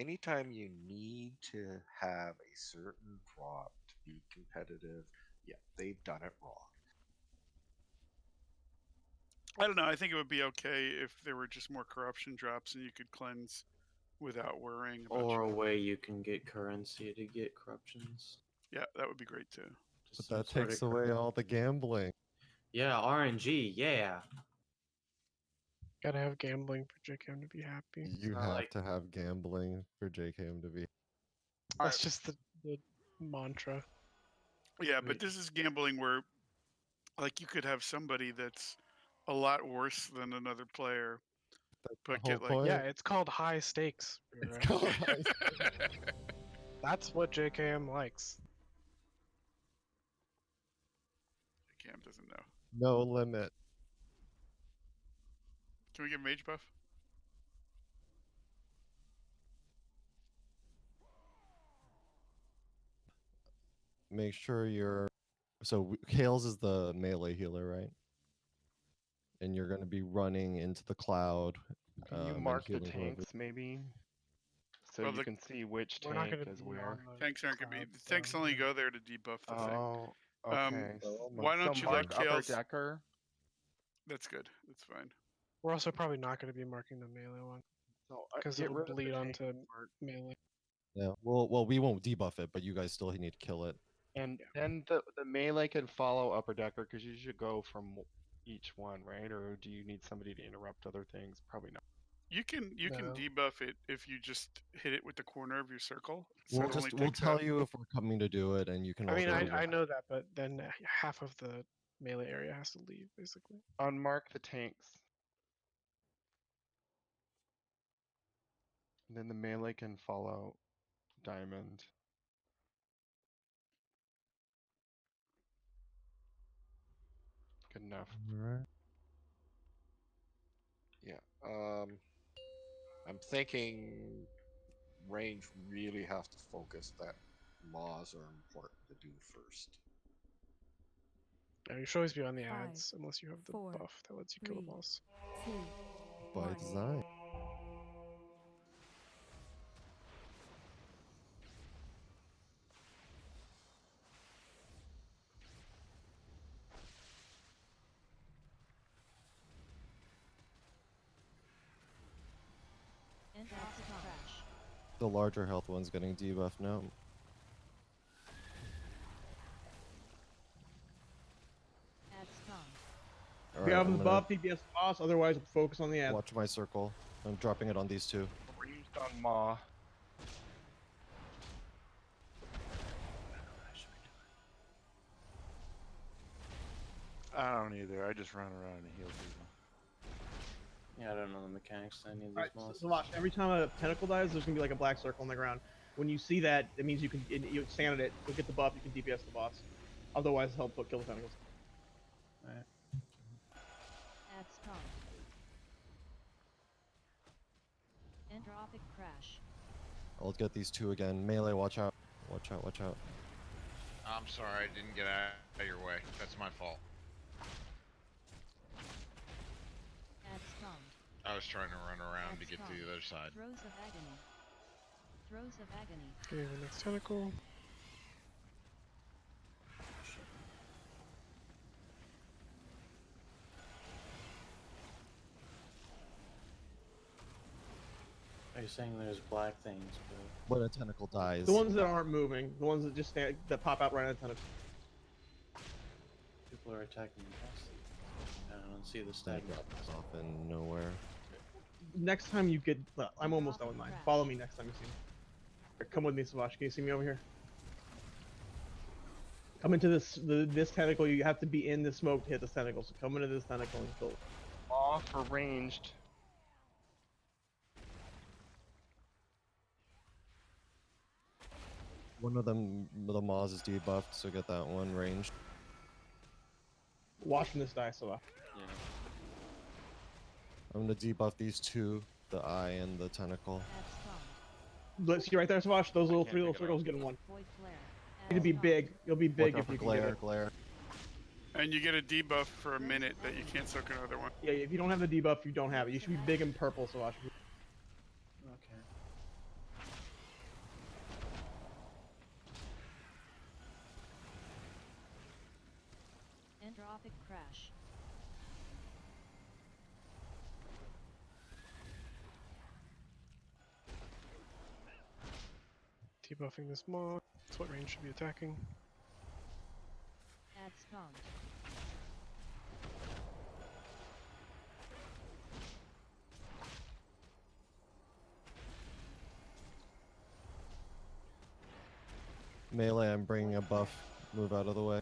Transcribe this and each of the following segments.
anytime you need to have a certain drop to be competitive, yeah, they've done it wrong. I don't know. I think it would be okay if there were just more corruption drops and you could cleanse without worrying about Or a your... way you can get currency to get corruptions. Yeah, that would be great too. But Just some that sort takes of away all the gambling. Yeah, RNG, yeah. Gotta have gambling for JKM to be happy. You not have like- to have gambling for JKM to be. That's just the mantra. Yeah, but Right. this is gambling where, like, you could have somebody that's a lot worse than another player, That's but the whole get like... point. Yeah, it's called high stakes. It's Rira. called high That's what JKM likes. Cam doesn't know. no limit. Can we get mage buff? Make sure you're. So Kales is the melee healer, right? And you're going to be running into the cloud. Can you and mark the healing whoever- tanks maybe? So Well, you the- can see which We're not tank gonna is be where. on the Tanks aren't gonna be... cloud, The tanks so- only go there to debuff the thing. Oh, Um, okay. Why don't so you let mark upper Kale's... decker? That's good. That's fine. We're also probably not going to be marking the melee one So because get it'll rid of the bleed tank onto part. melee. Yeah. Well, we won't debuff it, but you guys still need to kill it. And then the melee can follow upper decker because you should go from each one, right? Or do you need somebody to interrupt other things? Probably not. You can No. debuff it if you just hit it with the corner of your circle. So We'll it only we'll takes tell out... you if we're coming to do it, and you can. I mean, also I know that, but then half of the melee area has to leave, basically. Unmark the tanks. And then the melee can follow diamond. Good enough. Alright. Yeah. I'm thinking range really has to focus that laws are important to do first. Yeah, you should always be on the Five, ads unless you have the 4, buff that lets you kill the 3, boss. 2, By 1. design. And acid crash. The larger health one's getting debuffed now. Ads come. All We right, have I'm the gonna buff DPS boss, otherwise we'll focus on the ad. watch my circle. I'm dropping it on these two. Ranged on Maw. I don't either. I just run around and heal people. Yeah, I don't know the mechanics to any of these Alright, monsters. so watch. Every time a tentacle dies, there's gonna be like a black circle on the ground. When you see that, it means you can you stand on it. You'll get the buff. You can DPS the boss. Otherwise, help kill the tentacles. Alright. Ads come. Entropic crash. I'll get these two again. Melee, watch out. Watch out, watch out. I'm sorry, I didn't get out of your way. That's my fault. Ads come. I was trying to run around to That's get to fine. the other side. Throes of agony. Throes of agony. Okay, the next tentacle. Are you saying there's black things, but When a tentacle dies. The ones that aren't moving, the ones that just stand, that pop out right at the tentacle. people are attacking the boss? I don't see the They stack. drop this off in nowhere. Next time you get, well, I'm almost done with mine. Follow me next time you see me. Here, come with me, Savash. Can you see me over here? Come into this tentacle. You have to be in the smoke to hit this tentacle. So come into this tentacle and kill it. Maw for ranged. One of them, the Moz is debuffed, so get that one ranged. Watching this die, Savash. Yeah. I'm gonna debuff these two, the eye and the tentacle. Ads come. Let's see right there, Savash. Those little can't three little pick it circles up. get in one. Void flare. You need to be Ads come. big. You'll be big Watch out if for you can get glare, it. glare. And you get a debuff for a minute that you can't soak another one. Yeah, if you don't have the debuff, you don't have it. You should be big and purple, Savash. Okay. Entropic crash. Debuffing this maw. That's what range should be attacking. Add spawned. Melee, I'm bringing a buff. Move out of the way.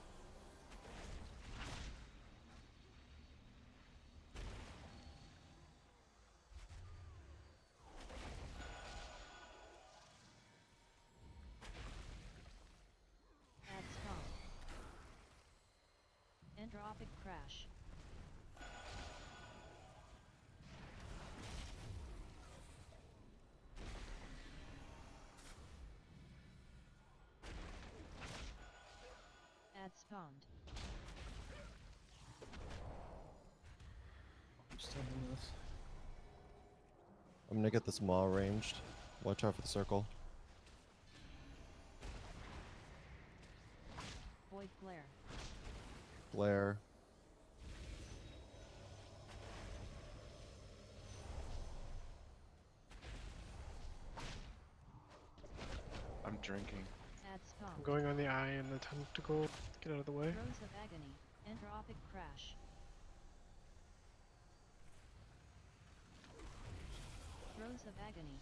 Add spawned. Entropic crash. Add spawned. I'm still doing this. I'm gonna get this maw ranged. Watch out for the circle. Void glare. Glare. I'm drinking. Add I'm spawned. going on the eye and the tentacle. Get out of the way. Throes of agony. Entropic crash. Throes of agony.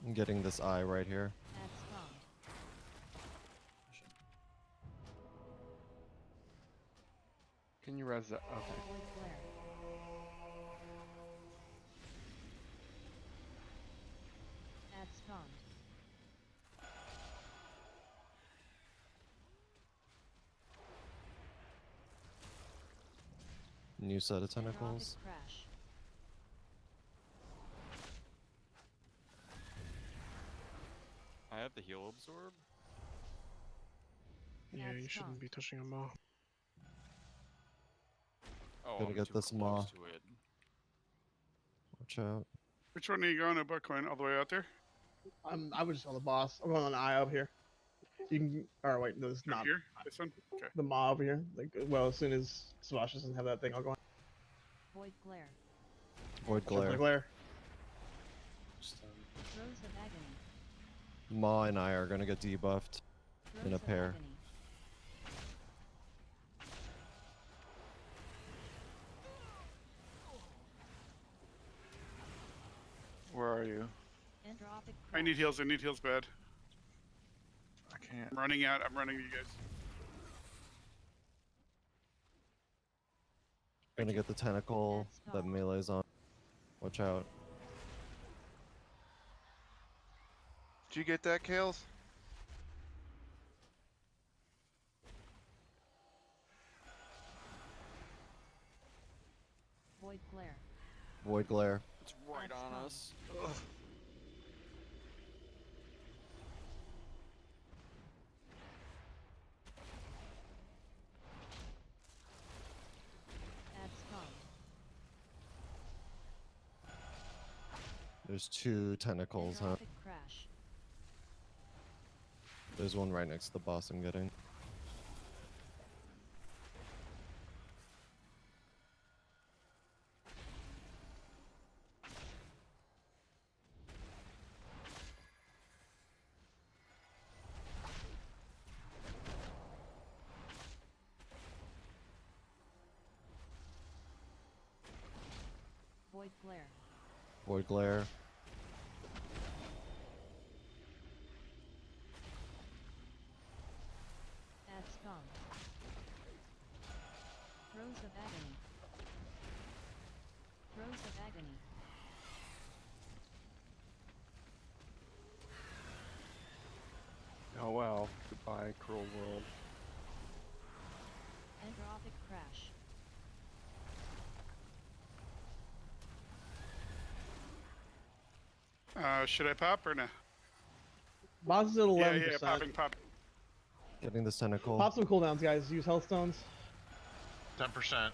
I'm getting this eye right here. Add spawned. Can you res that? Okay. Void glare. Add spawned. New set of Entropic tentacles. crash. I have the heal absorb. Yeah, Add you shouldn't spawned. be touching a maw. Oh, Gonna I'm get too this close maw. to it. Watch out. Which one are you going to, Buckcoin? All the way out there? I was just on the boss. I'm going on the eye over here. You can. Or wait, no, it's Up not here? This one? Okay. the maw over here. Like, well, as soon as Swash doesn't have that thing, I'll go on. Void glare. Void Triple glare. glare. Stun. Throes of agony. Maw and I are gonna get debuffed. Throes In a of pair. agony. Where are you? Entropic crash. I need heals. I need heals bad. I can't. I'm running out. I'm running to you guys. Gonna get the tentacle That's that spawned. melee's on. Watch out. Did you get that, Kales? Void glare. Void glare. It's right That's on fine. us. Add spawned. There's two tentacles, huh? Entropic crash. There's one right next to the boss I'm getting. Void glare. Void glare. Add spawned. Throes of agony. Throes of agony. Oh well. Goodbye, cruel world. Entropic crash. Should I pop or no? Boss is at 11%. Yeah, popping, popping. Getting this tentacle. Pop some cooldowns, guys. Use health stones. 10%.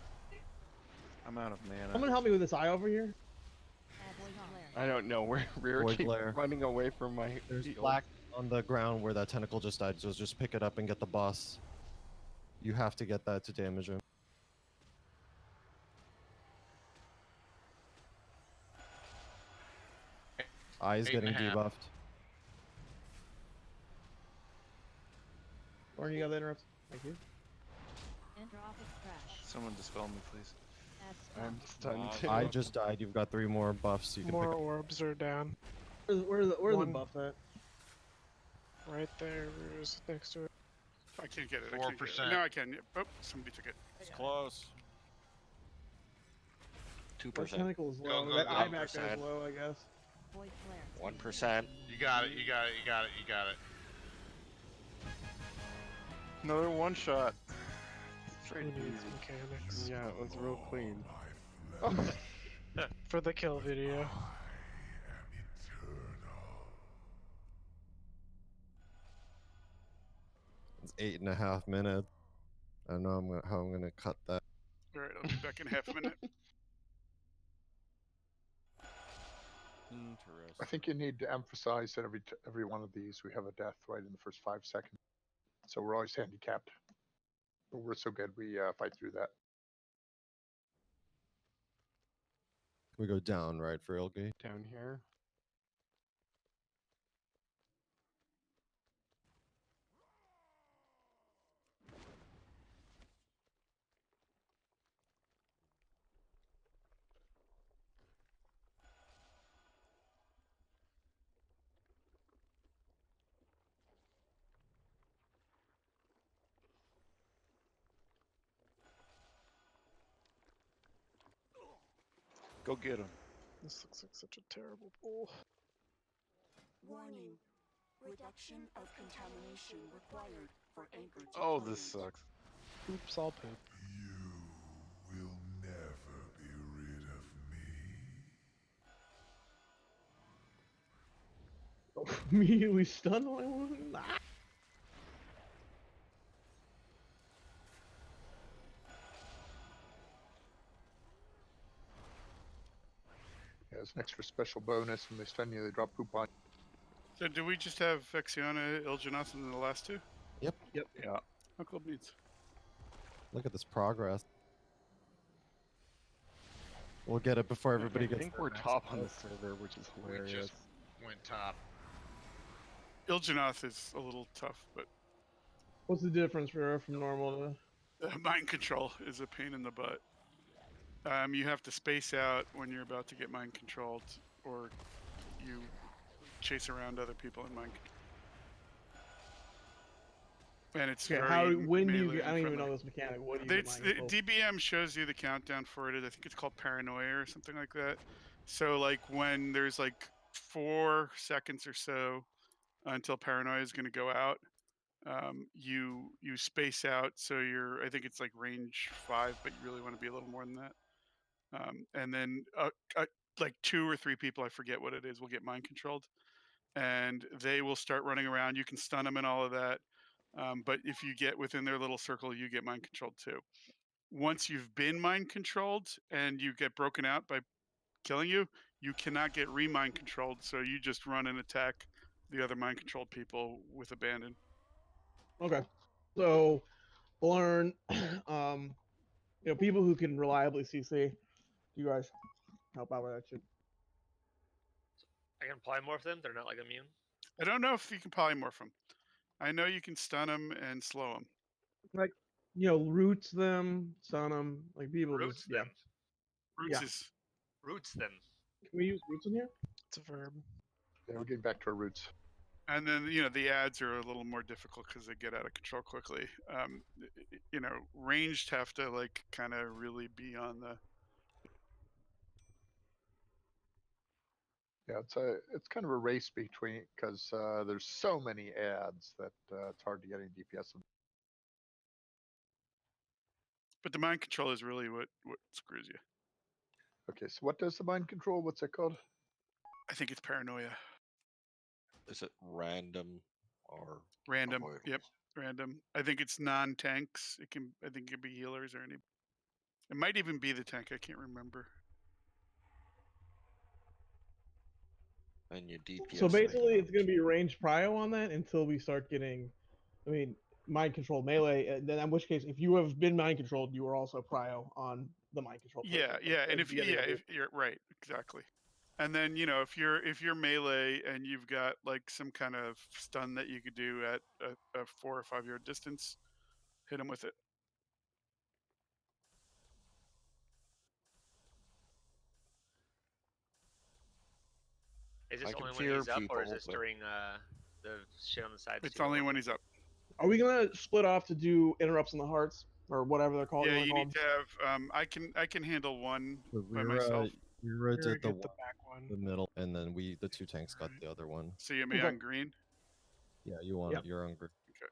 I'm out of mana. Someone help me with this eye over here. Adds Void gone. glare. I don't know where Rear Void keeps glare. running away from my There's heals. black on the ground where that tentacle just died, so just pick it up and get the boss. You have to get that to damage him. Eye is 8.5. getting debuffed. Lauren, you got the interrupt. Thank you. Entropic crash. Someone dispel me, please. Adds I'm gone. stunned too. I just died. You've got 3 more buffs you can More pick up. orbs are down. Where's the One. buff at? Right there, is next to it. I can't get it. I can't get it. 4%. No, I can. Oh, somebody took it. It's close. 2%. That tentacle is Go, low. go, That go. eye back there is 1%. low, I guess. Void flare. 1%. You got it. You got it. You got it. You got it. Another one shot. Straight Who easy. needs mechanics? Yeah, it was real clean. For the kill video. It's 8.5 minutes. I don't know how I'm gonna cut that. All right, I'll be back in half a minute. Interesting. I think you need to emphasize that every one of these we have a death right in the first 5 seconds. So we're always handicapped. But we're so good we fight through that. We go down, right, for Ilgi? Down here. Go get him. This looks like such a terrible pull. Warning. Reduction of contamination required for anchor. Oh, this sucks. Oops, all poop. You will never be rid of me. Oh, immediately stunned my one. Ah. Yeah, it's an extra special bonus when they stun you, they drop poop on you. So do we just have Vexiana, Il'gynoth, and the last two? Yep. Yeah. Oh, cool beans. Look at this progress. We'll get it before everybody I gets think their we're max top on the buff. server, which is We hilarious. just went top. Il'gynoth is a little tough, but What's the difference from normal to? mind control is a pain in the butt. You have to space out when you're about to get mind controlled, or you chase around other people in mind control. And it's Okay, very when do you melee get, I don't even friendly. know this mechanic. What do you It's, get mind control? DBM shows you the countdown for it. I think it's called paranoia or something like that. So like when there's like 4 seconds or so until paranoia is going to go out, you space out. So I think it's like range 5, but you really want to be a little more than that. And then like 2 or 3 people, I forget what it is, will get mind controlled, and they will start running around. You can stun them and all of that. But if you get within their little circle, you get mind controlled too. Once you've been mind controlled and you get broken out by killing you, you cannot get re-mind controlled. So you just run and attack the other mind controlled people with abandon. Okay, so learn, people who can reliably CC. You guys help out with that shit. I can polymorph them. They're not like immune. I don't know if you can polymorph them. I know you can stun them and slow them. Like, roots them, stun them, like people Roots just, yeah. them. Roots Yeah. is Roots them. Can we use roots in here? It's a verb. Yeah, we're getting back to our roots. And then the ads are a little more difficult because they get out of control quickly. Ranged have to like kind of really be on the. Yeah, it's kind of a race between, because there's so many ads that it's hard to get any DPS. But the mind control is really what screws you. Okay, so what does the mind control? What's that called? I think it's paranoia. Is it random or Random. avoidable? Yep. Random. I think it's non-tanks. I think it could be healers or any. It might even be the tank. I can't remember. And you DPS. So basically, it's going to be range prio on that until we start getting, I mean, mind control melee. And then, in which case, if you have been mind controlled, you are also prio on the mind control. Yeah, yeah, and if you're right, exactly. And then if you're melee and you've got like some kind of stun that you could do at a 4 or 5 yard distance, hit him with it. Is this I can only when fear he's up, or is people, this but- during the shit on the sides? It's too? only when he's up. Are we going to split off to do interrupts on the hearts or whatever they're called? Yeah, you you wanna need call to have. I can handle one So by myself. Rira Here, did the get the one, back one. the middle, and then the two tanks got the other one. So you me Okay. on green. Yeah, you want it. You're on green. Okay.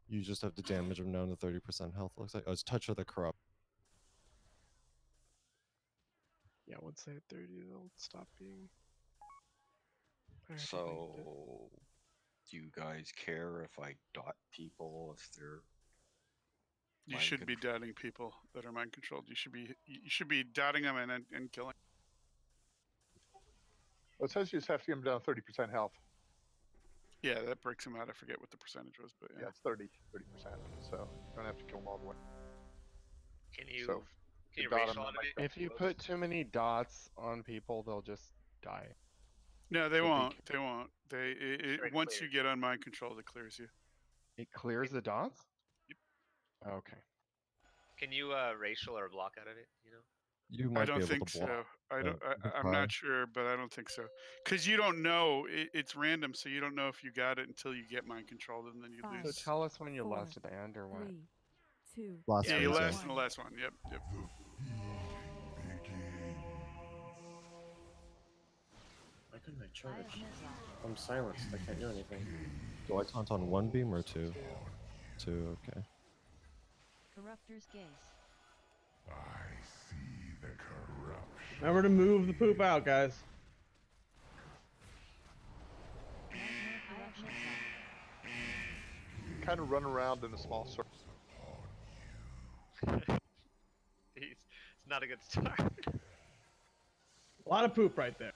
You just have to damage them down to 30% health. Looks like. Oh, it's touch of the corrupt. Yeah, once they hit 30, they'll stop being. So, do you guys care if I dot people if they're? You mind should be dotting people that are mind controlled. You should be dotting them and killing. Well, it says you just have to get them down 30% health. Yeah, that breaks them out. I forget what the percentage was, but Yeah, it's 30%. So you don't have to kill them all the way. Can you? So Can you dot racial 'em, automate? If you put too many dots on people, they'll just die. No, they So be won't. They won't. Straight Once you clears. get on mind control, it clears you. It clears the dots? Yep. Okay. Can you racial or block out of it? You know. You might I don't be able think to block. so. you can I'm try. not sure, but I don't think so. Because you don't know. It's random, so you don't know if you got it until you get mind controlled, and then you So lose. tell us when you 4, last land or what? 3, 2. Last Yeah, phase, you yeah. last in the last one. Yep. Why couldn't I Eye charge? of Ny'alotha. I'm silenced. I can't do anything. Do I taunt on one beam or two? Two. Okay. Corruptor's gaze. I see the corruption. Remember to move the poop out, guys. Eye of Ny'alotha. Kind of run around in a small circle. It's not a good start. A lot of poop right there.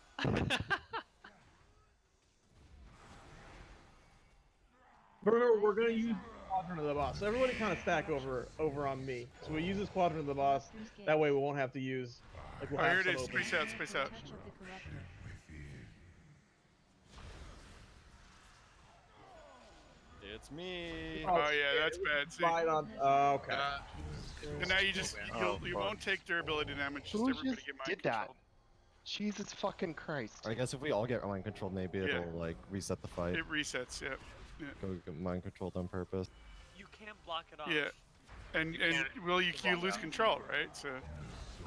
But remember, we're going to use Quadrant of the Boss. So everybody kind of stack over on me. So we use this Quadrant of the Boss. That way we won't have to use. Like we'll Oh, have here it some is. open. Space out. Space out. Touch of the corruptor. It's me. Oh yeah, that's bad. See, Right on. Okay. and now you won't take durability damage. Just Who everybody just get mind did that? controlled. Jesus fucking Christ. I guess if we all get mind controlled, maybe Yeah. it'll like reset the fight. It resets. Yeah. Go get mind controlled on purpose. You can't block it off. Yeah. And well, you lose control, right? So,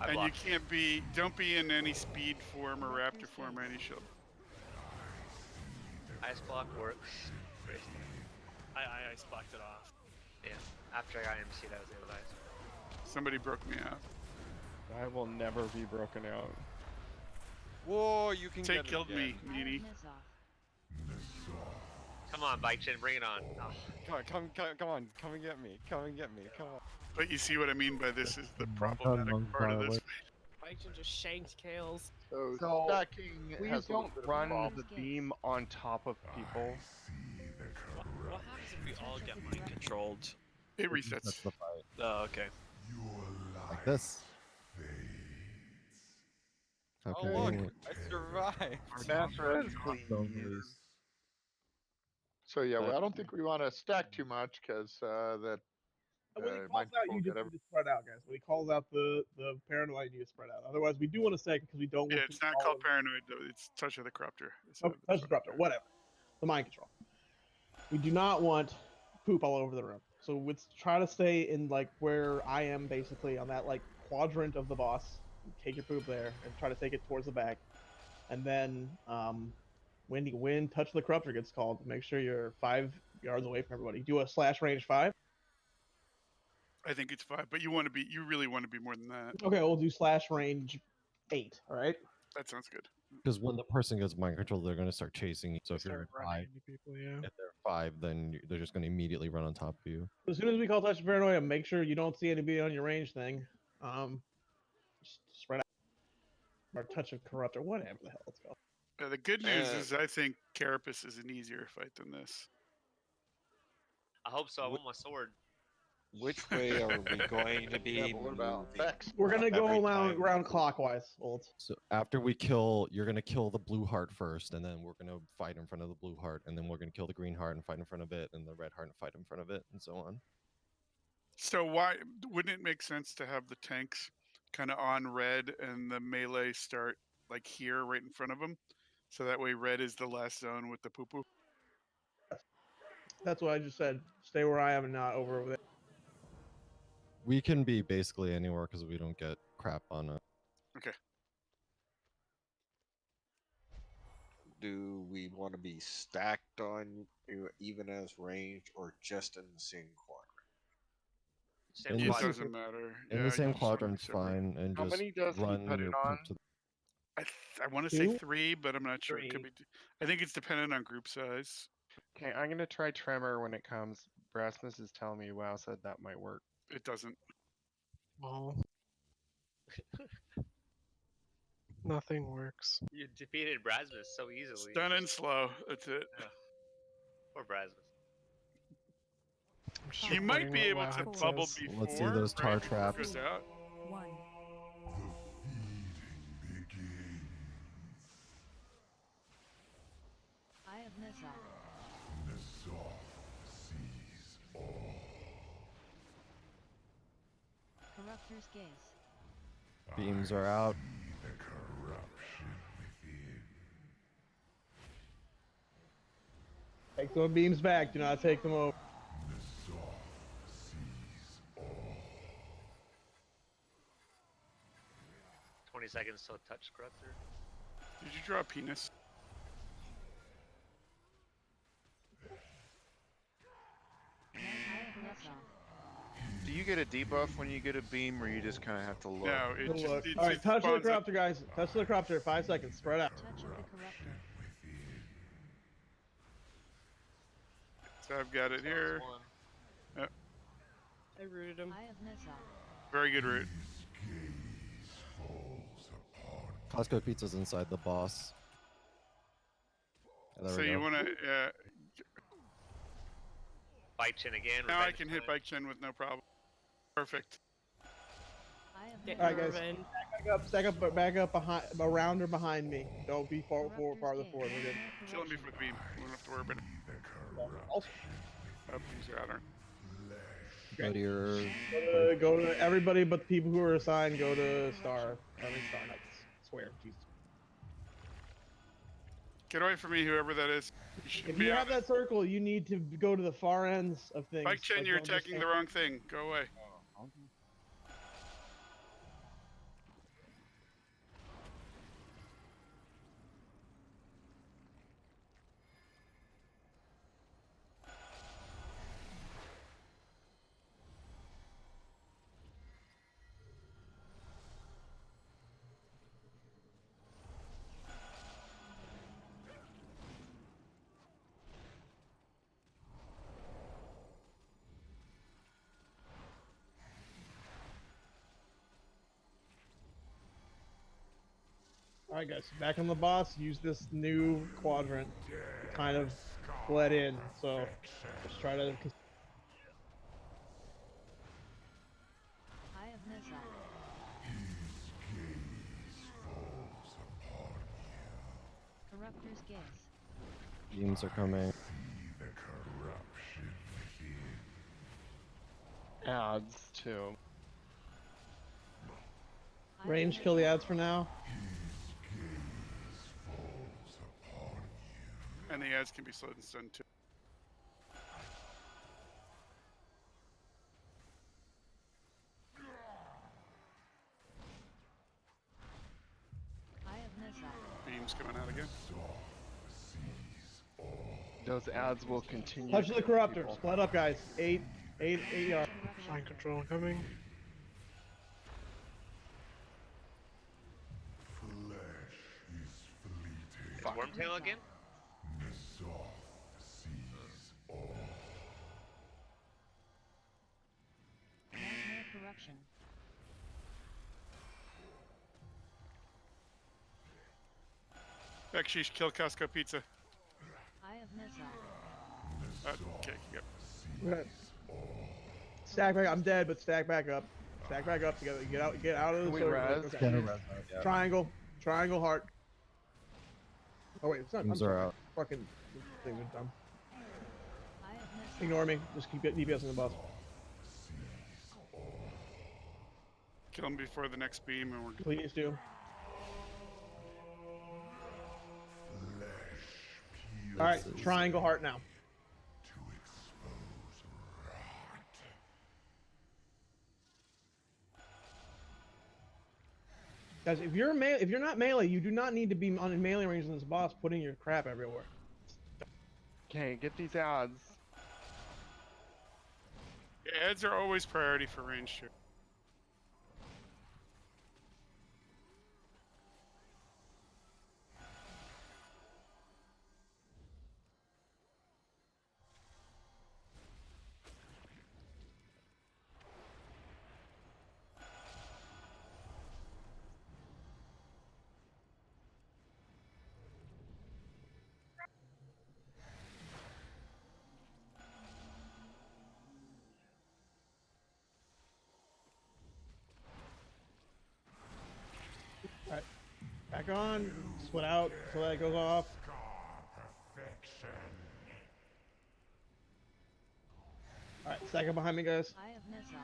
and you can't be. Don't be in any speed form or raptor form or any shield. Ice block works. Great. I ice blocked it off. Yeah. After I IMC, that was the other ice. Somebody broke me out. I will never be broken out. Whoa, you can Take get it killed me, again. Needy. Come on, Bike Chin, bring it on. Oh. Come on, come and get me. Come and get me. Come on. But you see what I mean by this is the problematic part of this. Bike Chin just shanked Kales. So stacking Please has a little don't bit of a run problem. the beam on top of people. What happens if we all get mind controlled? It That's resets. the fight. Oh, okay. Like this. Oh Okay. look, I survived. Catherine, Zombies. So yeah, well, I don't think we want to stack too much because that. When he calls mind out, control you just get need to spread out, guys. When he calls out the paranoid, you need to spread out. Otherwise, we do want to second because we don't want Yeah, to it's not called paranoid though. It's touch of the corruptor. Oh, touch the corruptor, whatever. The mind control. We do not want poop all over the room. So let's try to stay in like where I am, basically on that like quadrant of the boss. Take your poop there and try to take it towards the back. And then when touch the corruptor gets called, make sure you're 5 yards away from everybody. Do a slash range 5. I think it's 5, but you really want to be more than that. Okay, we'll do slash range 8. All right. That sounds good. Because when the person gets mind control, they're going to start chasing you. So if you're Start at running 5, into people, yeah. if they're 5, then they're just going to immediately run on top of you. As soon as we call touch of paranoia, make sure you don't see anybody on your range thing. Just spread out. Or touch of corrupt or whatever the hell it's called. The good news is I think Carapace is an easier fight than this. I hope so. I want my sword. Which way are we going to be moving? We're gonna go every around time? clockwise, Old. So after we kill, you're going to kill the blue heart first, and then we're going to fight in front of the blue heart, and then we're going to kill the green heart and fight in front of it, and the red heart and fight in front of it, and so on. So why wouldn't it make sense to have the tanks kind of on red and the melee start like here right in front of them? So that way red is the last zone with the poo-poo. That's what I just said. Stay where I am and not over there. We can be basically anywhere because we don't get crap on it. Okay. Do we want to be stacked on you even as range or just in the same quadrant? It doesn't matter. In the same quadrant's fine, and How just many does he run put it your on? poop to the... I want to say 2? 3, but I'm not sure. It could be. I think it's dependent on group size. Okay, I'm gonna try Tremor when it comes. Rasmus is telling me WoW said that might work. It doesn't. Oh. Nothing works. You defeated Brasmus so easily. Done and slow. That's it. Yeah. Poor Brasmus. You might be able to bubble says. before. Let's see those tar right before it traps. goes out. 1. Eye of Ny'alotha. Corruptor's Gaze. Beams are out. Take those beams back. Do not take them over. – 20 seconds till touch corruptor. Did you draw a penis? Do you get a debuff when you get a beam, or you just kind of have to look? No, it just. Look. It All right, just touch of the spawns up. corruptor, guys. Touch of the corruptor. 5 seconds. Spread out. Touch of the Corruptor. So I've got it here. Yep. I rooted him. Eye of Ny'alotha. Very good route. Costco Pizza's inside the boss. There So we you go. want to. Bike chin again. Now I revenge can time. hit bike chin with no problem. Perfect. Eye of Get All right, Ny'alotha. guys. revenge. Back up behind, around or behind me. Don't be farther forward. We're good. Killing me for the beam. We don't have to worry about it. Also, Oh, beams are out. Aren't. Go to your... go to everybody but the people who are assigned. Go to Star. Star Knights. Swear, Jesus. Get away from me, whoever that is. You should If be you out. have that circle, you need to go to the far ends of things. Bike chin, Like, you're don't just attacking the wrong thing. Go away. All right, guys. Back on the boss. Use this new quadrant. To kind of bled in. So just try to. Eye of Ny'alotha. Corruptor's Gaze. Beams are coming. Ads too. Range kill the ads for now. And the ads can be slowed and stunned too. Eye of Ny'alotha. Beams coming out again. Those ads will continue. Touch to of the kill corruptor. people. Split up, guys. 8, 8 yards. Mind control coming. Flesh is fleeting. It's Wormtail again? Ny'alotha sees all. Nightmare corruption. Backsheesh, kill Costco Pizza. Eye of Ny'alotha. Okay, yep. Good. Stack back. I'm dead, but stack back up. Stack back up. You gotta get out of the Can we circle. res? Okay. Get a res out, yeah. Triangle heart. Oh wait, it's not. I'm Teams are sorry. out. Fucking things are dumb. Eye of Ny'alotha. Ignore me. Just keep getting DPS in the boss. Kill him before the next beam, and we're good. Please do. All right, triangle heart now. Guys, if you're not melee, you do not need to be on melee range in this boss, putting your crap everywhere. Okay, get these ads. Ads are always priority for range share. All right, back on. Split out so that it goes off. All right, stack up behind me, guys. Eye of Ny'alotha.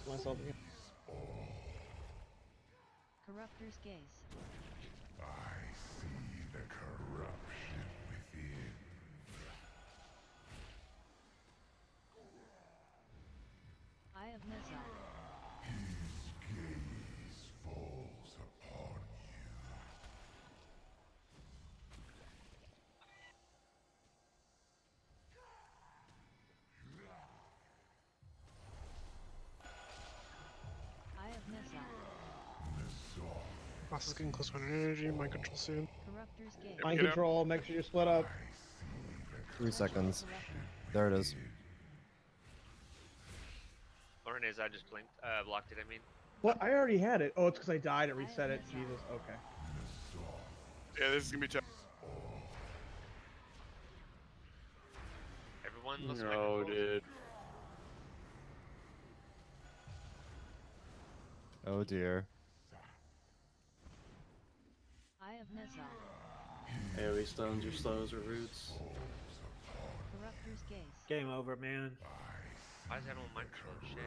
Myself again. Corruptor's gaze. I see the corruption within. Eye of Ny'alotha. His gaze falls upon you. Eye of Ny'alotha. Boss is getting close to energy. Mind control soon. Corruptor's gaze. Mind control. Make sure you're split up. 3 seconds. There it is. Or I just blinked, blocked it, I mean. What? I already had it. Oh, it's because I died and reset it. Jesus. Okay. Yeah, this is gonna be tough. Everyone looks No, dude. Oh dear. Eye of Ny'alotha. AoE stones or slows or roots. Corruptor's gaze. Game over, man. Why is everyone mind control shit?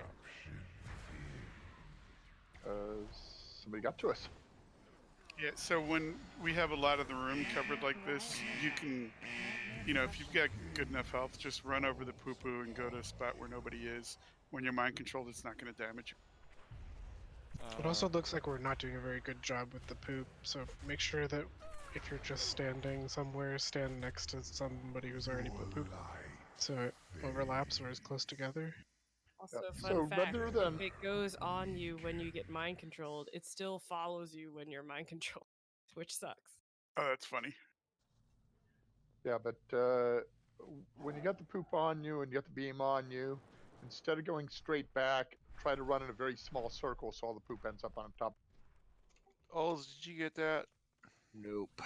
Somebody got to us. Yeah, so when we have a lot of the room covered like this, you can, if you've got good enough health, just run over the poo-poo and go to a spot where nobody is. When you're mind controlled, it's not going to damage you. It also looks like we're not doing a very good job with the poop, so make sure that if you're just standing somewhere, stand next to somebody who's already put poop, so it overlaps or is close together. Also, So fun fact, rather than if it goes on you when you get mind controlled, it still follows you when you're mind controlled, which sucks. Oh, that's funny. Yeah, but when you got the poop on you and you got the beam on you, instead of going straight back, try to run in a very small circle so all the poop ends up on top. Oh, did you get that? Nope.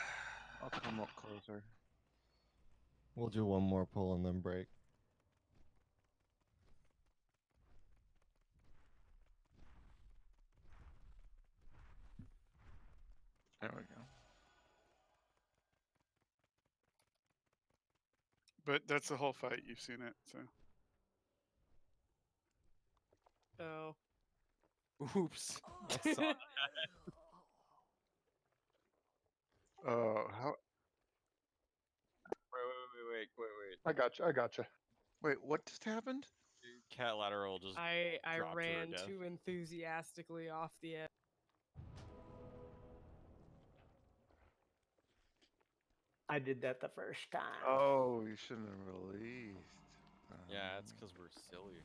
I'll come up closer. We'll do one more pull and then break. There we go. But that's the whole fight. You've seen it, so. Oh. Oops. I saw that. How? Wait. I got you. Wait, what just happened? Cat lateral just I dropped to her ran death. too enthusiastically off the edge. I did that the first time. Oh, you shouldn't have released. Yeah, it's because we're silly.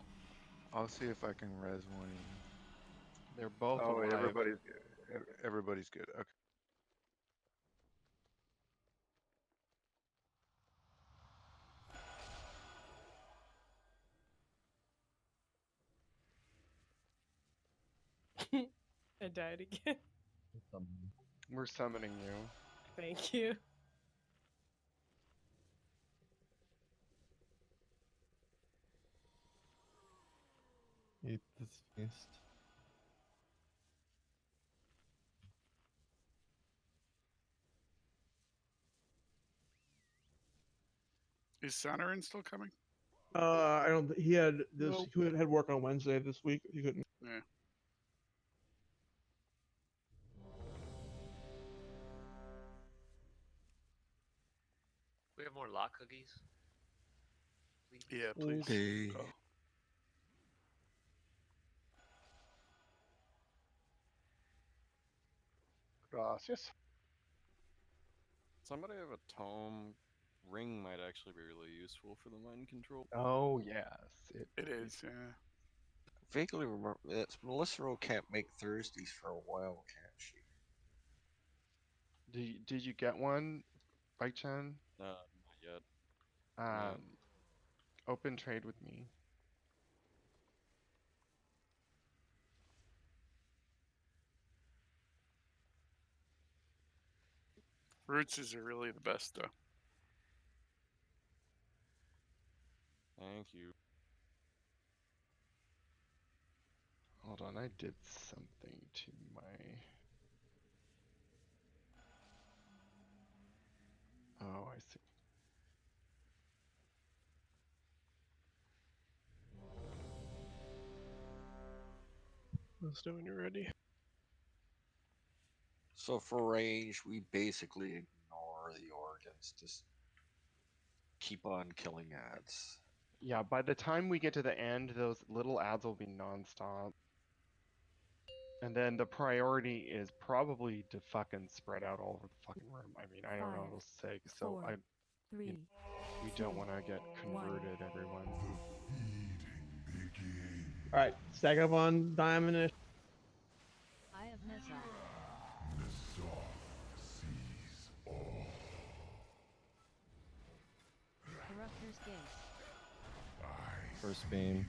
I'll see if I can res one. of you. They're both Oh, wait, alive. everybody's good. Okay. I died again. We're summoning you. Thank you. Eat this feast. Is Sonoran still coming? I don't. He had this. Nope. He had work on Wednesday this week. He couldn't. Yeah. We have more lock cookies. Please. Yeah, please. Hey. Oh. Gracias. Somebody have a tome. Ring might actually be really useful for the mind control. Oh yes, It is. Yeah. Vaguely remember it's Melissa Rowe can't make Thursdays for a while, can't she? Did you get one, Bike Chen? Not yet. Yeah. Open trade with me. Roots are really the best though. Thank you. Hold on, I did something to my. Oh, I see. Let's know when you're ready. So for range, we basically ignore the organs. Just keep on killing ads. Yeah, by the time we get to the end, those little ads will be nonstop. And then the priority is probably to fucking spread out all over the fucking room. I mean, I don't know what's sake, so four, we don't want to get converted, everyone. All right, stack up on Diamond. Eye of Ny'alotha. Corruptor's Gaze. First beam.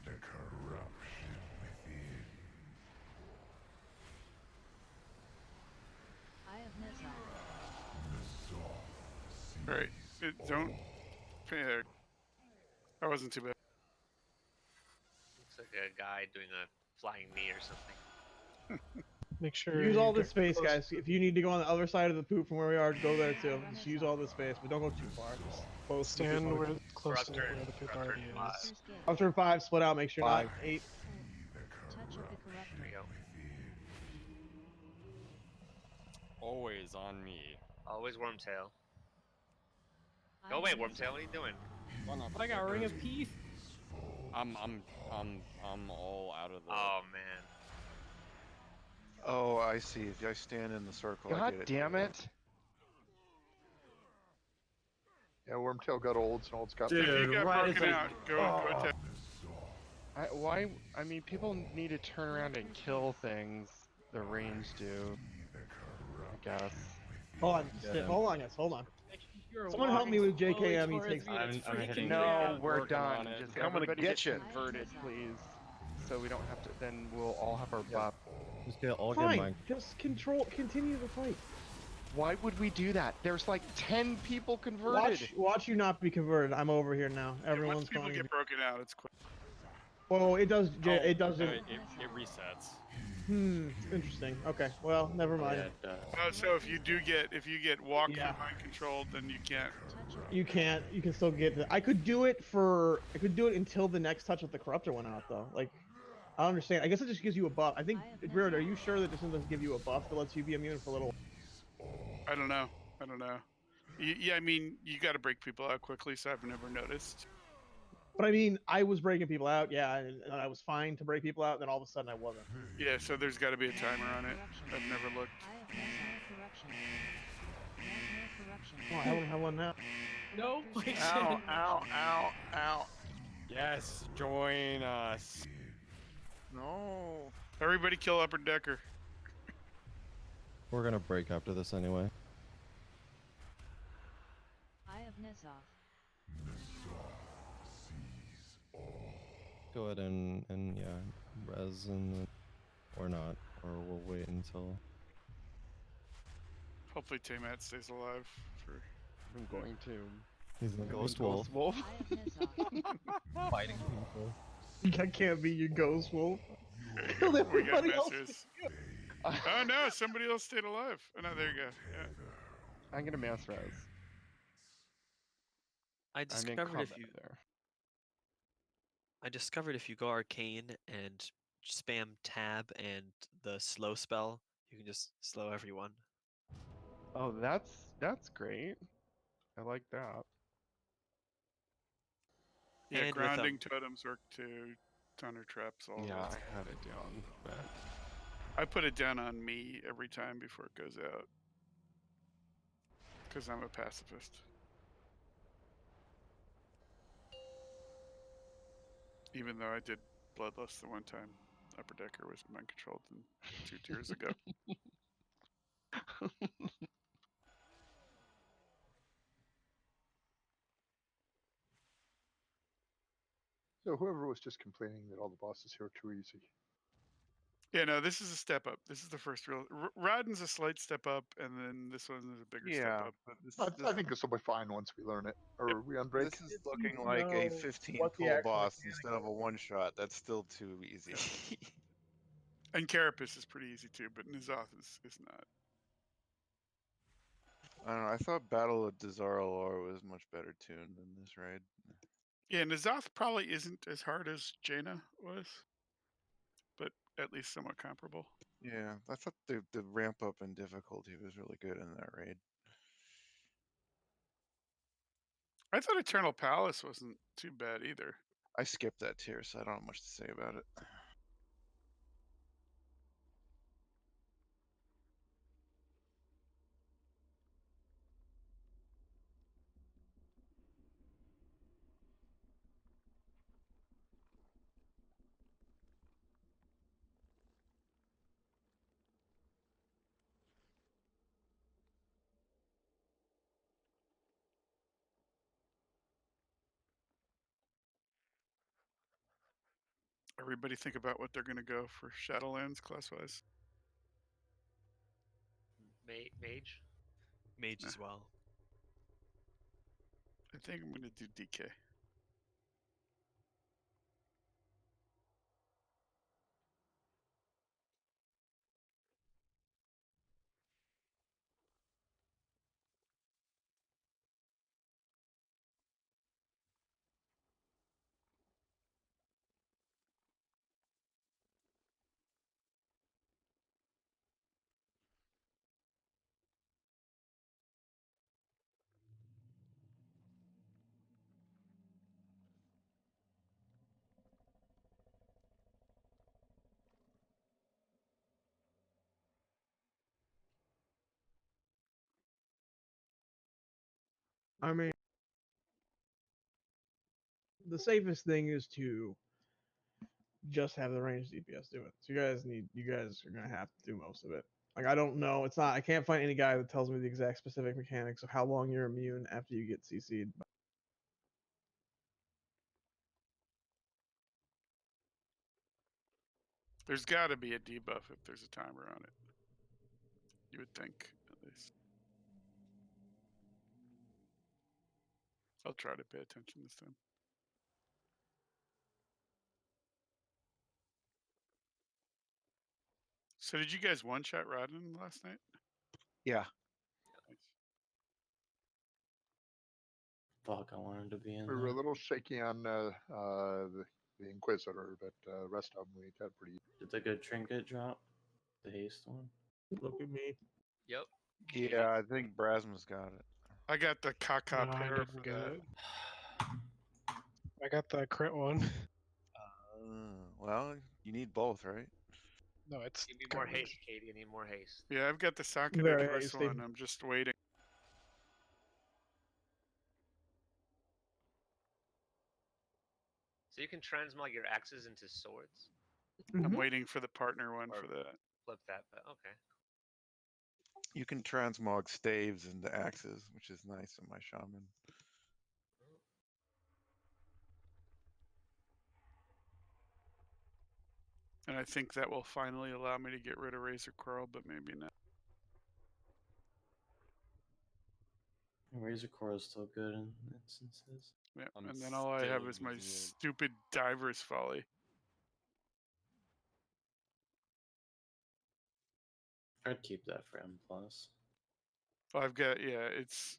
Eye of Ny'alotha. Right. Don't. Yeah. That wasn't too bad. Looks like a guy doing a flying knee or something. Make sure Use you all get this space, close guys. If you need to go on the other side of the poop from where we are, go there too. Just use all this space, but don't go too far. Just close. to the Stand poop. where close to Corruptor- where the poop Corruptor already five. is. Corruptor's Gaze. After 5, split out. Make sure not 8. Touch of the There Corruptor. we go. Always on me. Always Wormtail. Eye Go of away, Ny'alotha. Wormtail. What are you doing? I got Ring of Peace. I'm all out of the. Oh man. Oh, I see. If I stand in the circle, I God get it. damn it! Yeah, Wormtail got old, so it's got. If you Dude, got what is broken it? out, go attack. Why? I mean, people need to turn around and kill things. The range do. I guess. Hold on. Get him. Hold on, guys. Hold on. You're Someone help me with walking slowly JKM. He towards takes. me, it's I'm freaking hitting me you. No, out. we're Working done. on it. Just I'm gonna everybody get ya. converted, please. So we don't have to. Then we'll all have our buff. Just get all get Fine. mine. Just continue the fight. Why would we do that? There's like 10 people converted. Watch you not be converted. I'm over here now. Yeah, Everyone's once people going. get broken out, it's quick. Well, it does. Oh, It doesn't. It resets. Interesting. Okay. Well, never mind. Yeah, it does. Oh, so if you get walk Yeah. through mind controlled, then you can't. Touch of the You can't. You can still get. I could do it until the next touch of the corruptor went out, though. Like, I don't understand. I guess it just gives you a buff. I think. Weird. Are you sure that this doesn't give you a buff that lets you be immune for a little? I don't know. Yeah, I mean, you got to break people out quickly, so I've never noticed. But I mean, I was breaking people out. Yeah, and I was fine to break people out. And then all of a sudden, I wasn't. Yeah, so there's got to be a timer on it. I've never looked. Eye of Ny'alotha. Corruption. Nightmare Corruption. Oh, I don't have one now. No, Ow, ow, ow, ow. Yeah, Yes, join us. No. Everybody kill Upper Decker. We're gonna break after this anyway. Eye of Ny'alotha. Go ahead and yeah, res and or not, or we'll wait until. Hopefully Tamat stays alive for. I'm going to. He's the I'm ghost in wolf. Wolf. Eye of Ny'alotha. Fighting people. I can't be your ghost wolf. Kill We got everybody else. messers. Oh no, somebody else stayed alive. Oh no, there you go. Yeah. I'm gonna mass res. I I'm in discovered combat if you there. I discovered if you go arcane and spam tab and the slow spell, you can just slow everyone. Oh, that's great. I like that. Yeah, And with, grounding totems work too. Thunder traps, all Yeah, that. I had it down, but I put it down on me every time before it goes out. Because I'm a pacifist. Even though I did Bloodlust the one time, Upper Decker was mind controlled in 2 tiers ago. So whoever was just complaining that all the bosses here are too easy. Yeah, no, this is a step up. This is the first real. Radin's a slight step up, and then this one is a bigger step Yeah, up. but this, I think this will be fine once we learn it. Or we on break? this is It's looking easy to like a know 15 what the pull actual boss mechanic instead of a one shot. That's still too easy. And Carapace is pretty easy too, but N'alotha is not. I don't know. I thought Battle of Dazar'alor was much better tuned than this raid. Yeah, N'alotha probably isn't as hard as Jaina was, but at least somewhat comparable. Yeah, I thought the ramp up in difficulty was really good in that raid. I thought Eternal Palace wasn't too bad either. I skipped that tier, so I don't have much to say about it. Everybody think about what they're going to go for Shadowlands class-wise. Mage. Mage as well. I think I'm going to do DK. I mean, the safest thing is to just have the ranged DPS do it. So you guys are gonna have to do most of it. Like I don't know, it's not. I can't find any guy that tells me the exact specific mechanics of how long you're immune after you get CC'd. There's got to be a debuff if there's a timer on it. You would think, at least. I'll try to pay attention this time. So did you guys one-shot Rodden last night? Yeah. Nice. Fuck, I wanted to be in We were a there. little shaky on the Inquisitor, but rest of them we got pretty. Did the good trinket drop? The haste one? Look at me. Yep. Yeah, I think Brasma's got it. I got the Kaka No, I pair didn't for get that. it. I got the crit one. Well, you need both, right? No, it's You need more haste, Katie. You need more haste. Yeah, I've got the Sokka Very first hasty. one. I'm just waiting. So you can transmog your axes into swords. I'm waiting for the partner one Or for that. flip that, but okay. You can transmog staves into axes, which is nice in my shaman. And I think that will finally allow me to get rid of Razor Coral, but maybe not. Razor Core is still good in instances. Yeah, I'm and then all I have still is my using it. stupid Diver's Folly. I'd keep that for M+. Well, I've got it's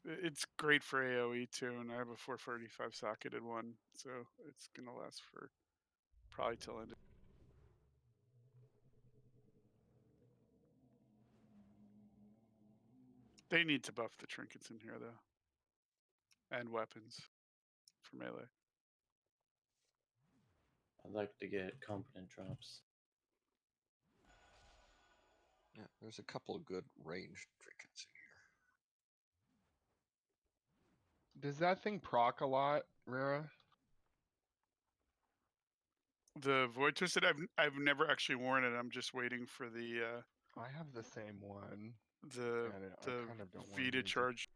great for AOE too, and I have a 445 socketed one, so it's gonna last for probably till end. They need to buff the trinkets in here though, and weapons for melee. I'd like to get competent drops. Yeah, there's a couple of good ranged trinkets in here. Does that thing proc a lot, Rara? The Void Twisted, I've never actually worn it. I'm just waiting for the I have the same one. the and I the kind of don't V want to use it. charge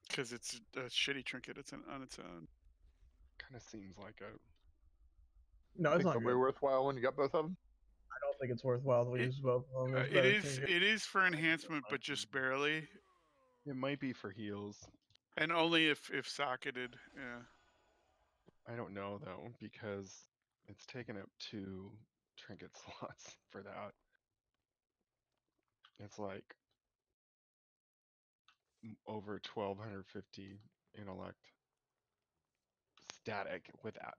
because it's a shitty trinket. It's on its own. Kind of seems like a. No, I it's think not they'll be good. worthwhile when you got both of them. I don't think it's worthwhile to use both of them. There's It better is trinkets. it is for enhancement, but just barely, It might be for heals. and only if socketed. Yeah. I don't know though because it's taken up 2 trinket slots for that. It's like over 1250 intellect static without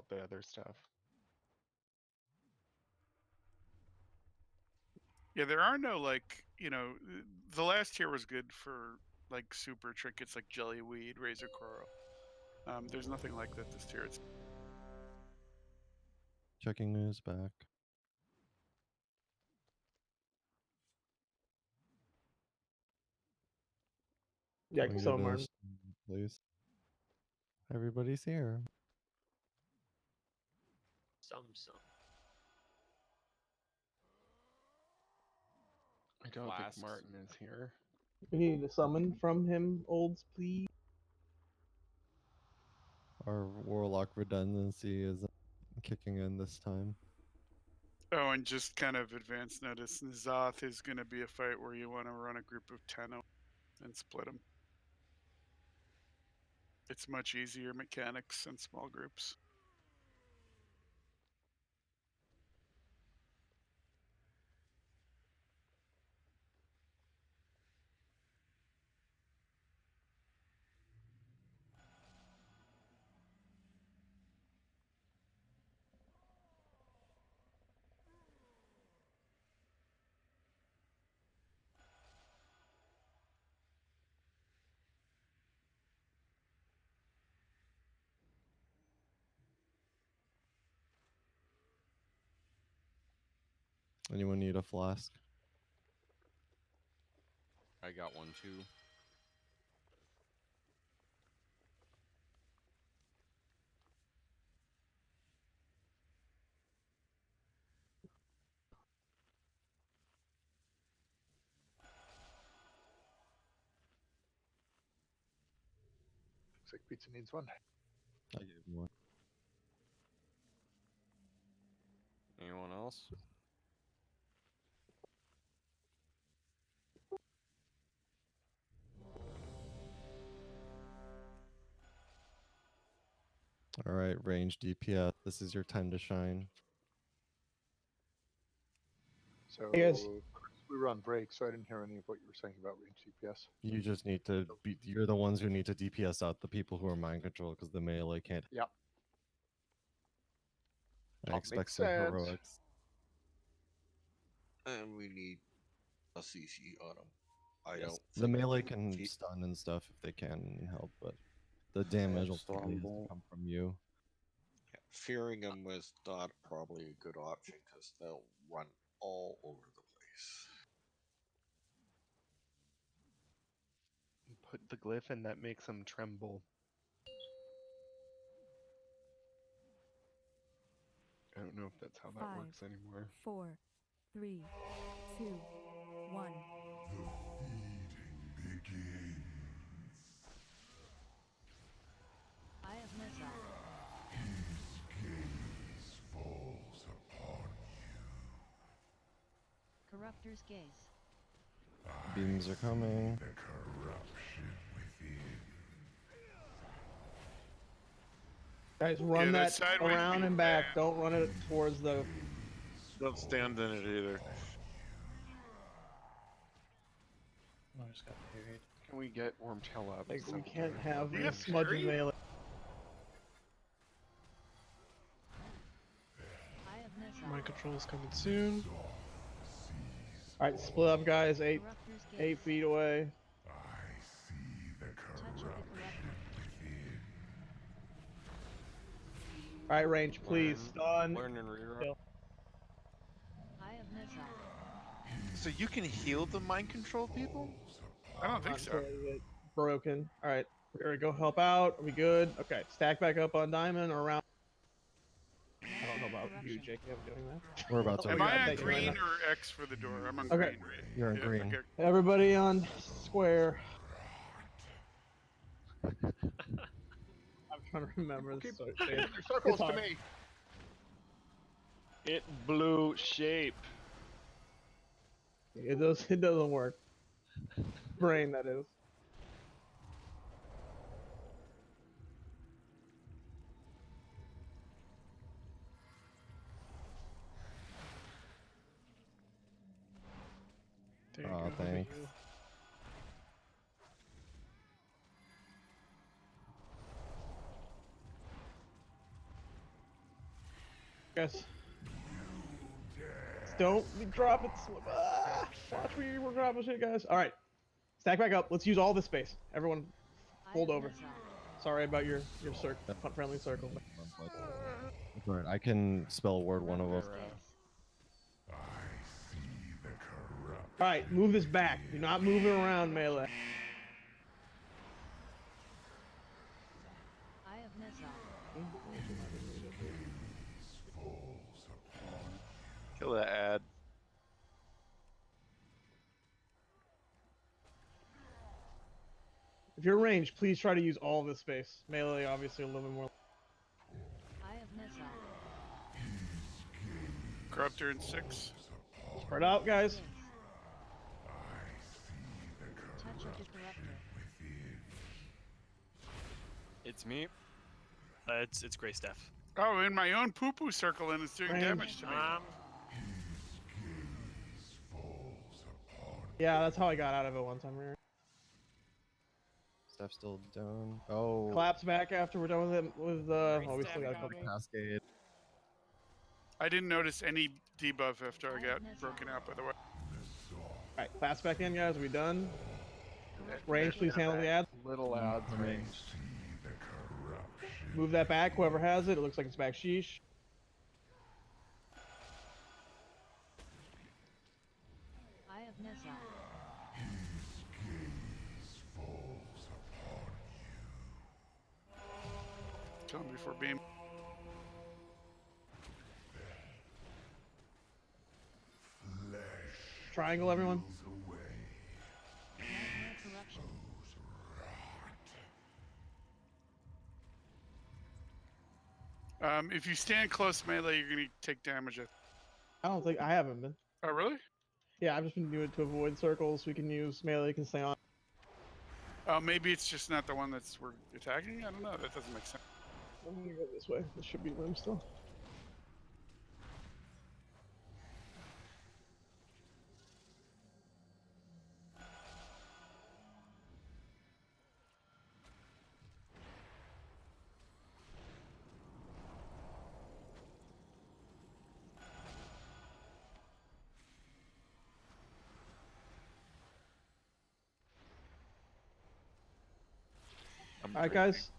the other stuff. Yeah, there are no the last tier was good for like super trinkets like Jellyweed, Razor Coral. There's nothing like that this tier. It's Checking news back. Yeah, Can we so get a Martin. please? Everybody's here. Some. I don't Flasks. think Martin is here. We need a summon from him, olds, please. Our warlock redundancy is kicking in this time. Oh, and just kind of advance notice, Ny'alotha is going to be a fight where you want to run a group of 10 and split them. It's much easier mechanics in small groups. Anyone need a flask? I got one too. Looks like pizza needs one. I gave him one. Anyone else? All right, range DPS. This is your time to shine. So Hey, guys. we were on break, so I didn't hear any of what you were saying about range CPS. You just need to be. You're the ones who need to DPS out the people who are mind control because the melee can't. Yep. I Makes expect the sense. heroics. And we need a CC on them. I Yes, don't. the think melee we can fe- stun and stuff if they can help, but the damage ultimately has to come from you. fearing them was not probably a good option because they'll run all over the place. Put the glyph in that makes them tremble. I don't know if that's how that 5, works anymore. 4, 3, 2, 1. I have missile. Gaze falls upon Corruptor's gaze. Beams are coming. the corruption within. Guys, run Yeah, that that sideways around beam and back. Don't run it towards the. Don't stand in it either. Oh, I just got parried. Can we get Wormtail up? Like, we several can't times? have We a have smudge of parry? melee. I have missile. Mind control is coming soon. Alright, split up, guys. Corruptor's gaze. 8 feet away. I see the Touch of the corruptor. within. Alright, range, please. Stun. Learn and reroll. Kill. I have missile. So you can heal the mind control people? I don't think Not so. until they get broken. Alright, here we go. Help out. Are we good? Okay, stack back up on diamond or around. I don't know about you, Jacob, doing that. We're about to. Am Yeah, I on thank you. green or X for the door? I'm on Okay. green, right? You're on Yeah, green. okay. Everybody on square. I'm trying to remember this. Keep So your circles to hard. me. It blew shape. It doesn't work. Brain, that is. There you Aw, go. thanks. Guys. Don't drop it. Watch me. We're dropping shit, guys. Alright. Stack back up. Let's use all this space. Everyone fold over. Sorry about your friendly circle. That's alright. I can spell word one of them. Alright, move this back. Do not move it around, melee. I have missile. Kill that ad. If you're ranged, please try to use all of this space. Melee, obviously, a little bit more. I have missile. Corruptor in 6. Spread out, guys. Touch of the corruptor. It's me. It's Gray Staff. Oh, in my own poo-poo circle, and it's doing Range. damage to me. Yeah, that's how I got out of it one time. Staff still down. Oh. Collapse back after we're done with it. Oh, we still got a couple. Cascade. I didn't notice any debuff after I got broken out, by the way. Alright, claps back in, guys. Are we done? Range, please handle the ad. Little ads range. Move that back, whoever has it. It looks like it's back. Sheesh. I have missile. Kill him before beam. Triangle, everyone. Nightmare corruption. If you stand close melee, you're gonna take damage. I don't think I haven't been. Oh, really? Yeah, I've just been doing it to avoid circles. We can use melee, can stay on. Oh, maybe it's just not the one that's we're attacking. I don't know. That doesn't make sense. I'm gonna go this way. This should be room still. Alright, guys.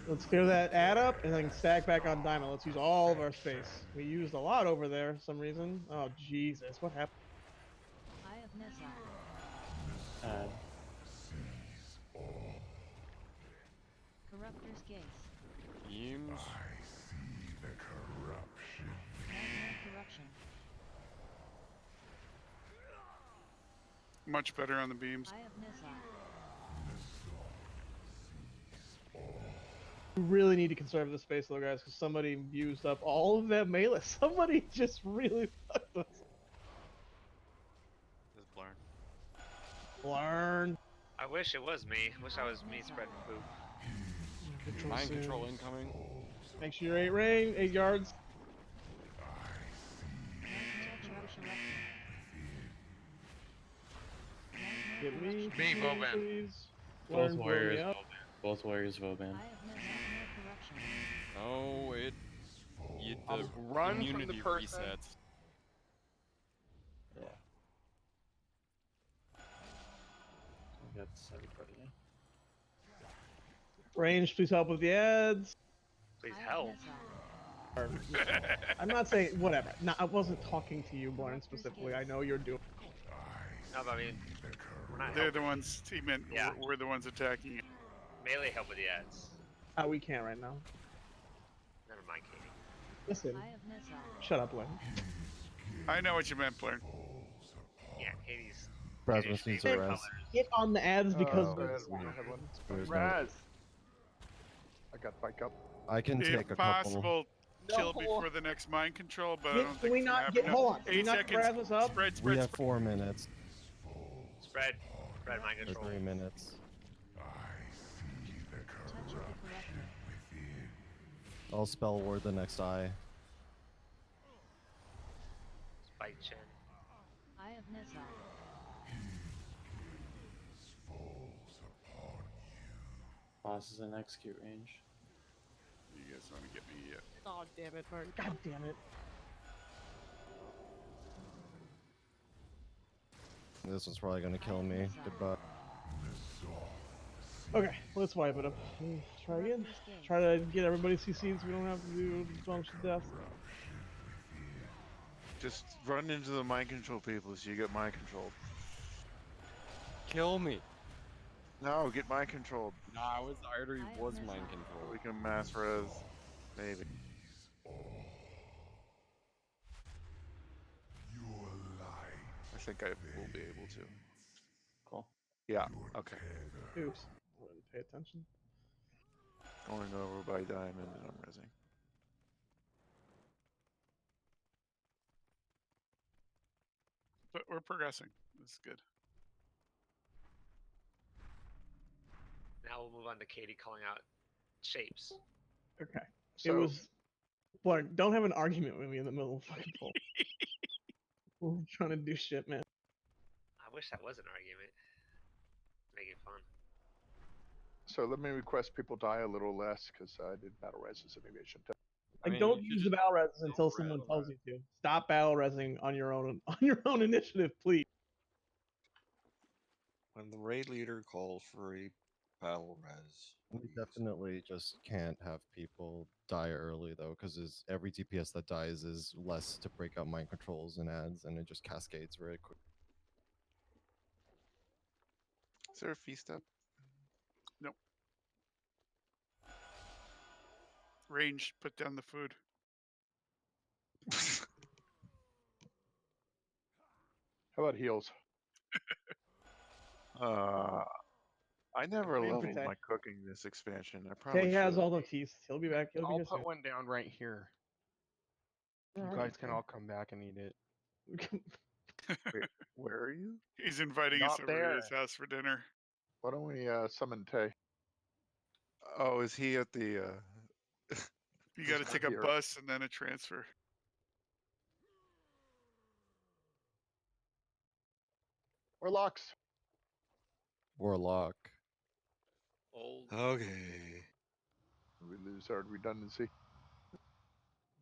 Let's clear that ad up and then stack back on diamond. Let's use all of our space. We used a lot over there for some reason. Oh, Jesus. What happened? I have missile. Corruptor's gaze. Beams. Much better on the beams. Eye of Ny'alotha. We really need to conserve the space though, guys, because somebody used up all of that melee. Somebody just really fucked us. Just blurn. Learn. I wish it was me. Wish I was me spreading poop. Mind control incoming. Make sure you're 8 yards. Get me, Me, Boban. please. Both Learn, blow me warriors, up. both warriors, Voban. No, it. The run from the immunity person. resets. Yeah. That's everybody. Range, please help with the ads. Please help. I'm not saying whatever. No, I wasn't talking to you, Born, specifically. I know you're doing. No, but I mean, we're not They're the helping. ones. He meant Yeah. we're the ones attacking. Melee help with the ads. We can't right now. Never mind, Katie. Listen. Shut up, Lynn. I know what you meant, Blair. Yeah, Katie's. Rasmus needs a res. Get on the ads because we there's don't have one. There's no- Raz. I got bike up. I can If take a possible, No. kill before the next mind control, but I don't Can think we it's gonna not happen. get? No, Hold on. Can we 8 not get seconds. Rasmus up? Spread, We spread, have spread. 4 minutes Spread mind or control. 3 minutes. I'll spell ward the next eye. Spike chin. Eye of Ny'alotha. Boss is in execute range. You guys want to get me? Oh damn it, Martin. God damn it. This one's probably gonna kill me. Goodbye. Okay, let's wipe it up. Try again. Try to get everybody CC'd so we don't have to do a bunch of deaths. Just run into the mind control people so you get mind controlled. Kill me. No, get mind controlled. Nah, I already was mind control. We can mass res, maybe. I think I will be able to. Cool. Yeah, okay. Oops. I didn't pay attention. Going over by diamond and I'm resing. But we're progressing. That's good. Now we'll move on to Katie calling out shapes. Okay. So, It was. Blarn, don't have an argument with me in the middle of fucking poll. We're trying to do shit, man. I wish that was an argument. Make it fun. so let me request people die a little less because I did battle reses, so maybe I shouldn't have. Like, don't use the battle res until someone tells you to. Stop battle resing on your own initiative, please. When the raid leader calls for a battle res, We definitely just can't have people die early though, because every DPS that dies is less to break out mind controls and ads, and it just cascades very quick. Is there a feast up? Nope. Range. Put down the food. How about heals? I never Hand leveled protect. my cooking this expansion. I probably Okay, he has should. all the keys. He'll be back. He'll be I'll here put soon. one down right here. You Alright. guys can all come back and eat it. Wait, where are you? He's inviting us Not over to there. his house for dinner. Why don't we summon Tay? Oh, is he at the You got to Just take a here. bus and then a transfer. Warlocks. Warlock. Old. okay. We lose our redundancy.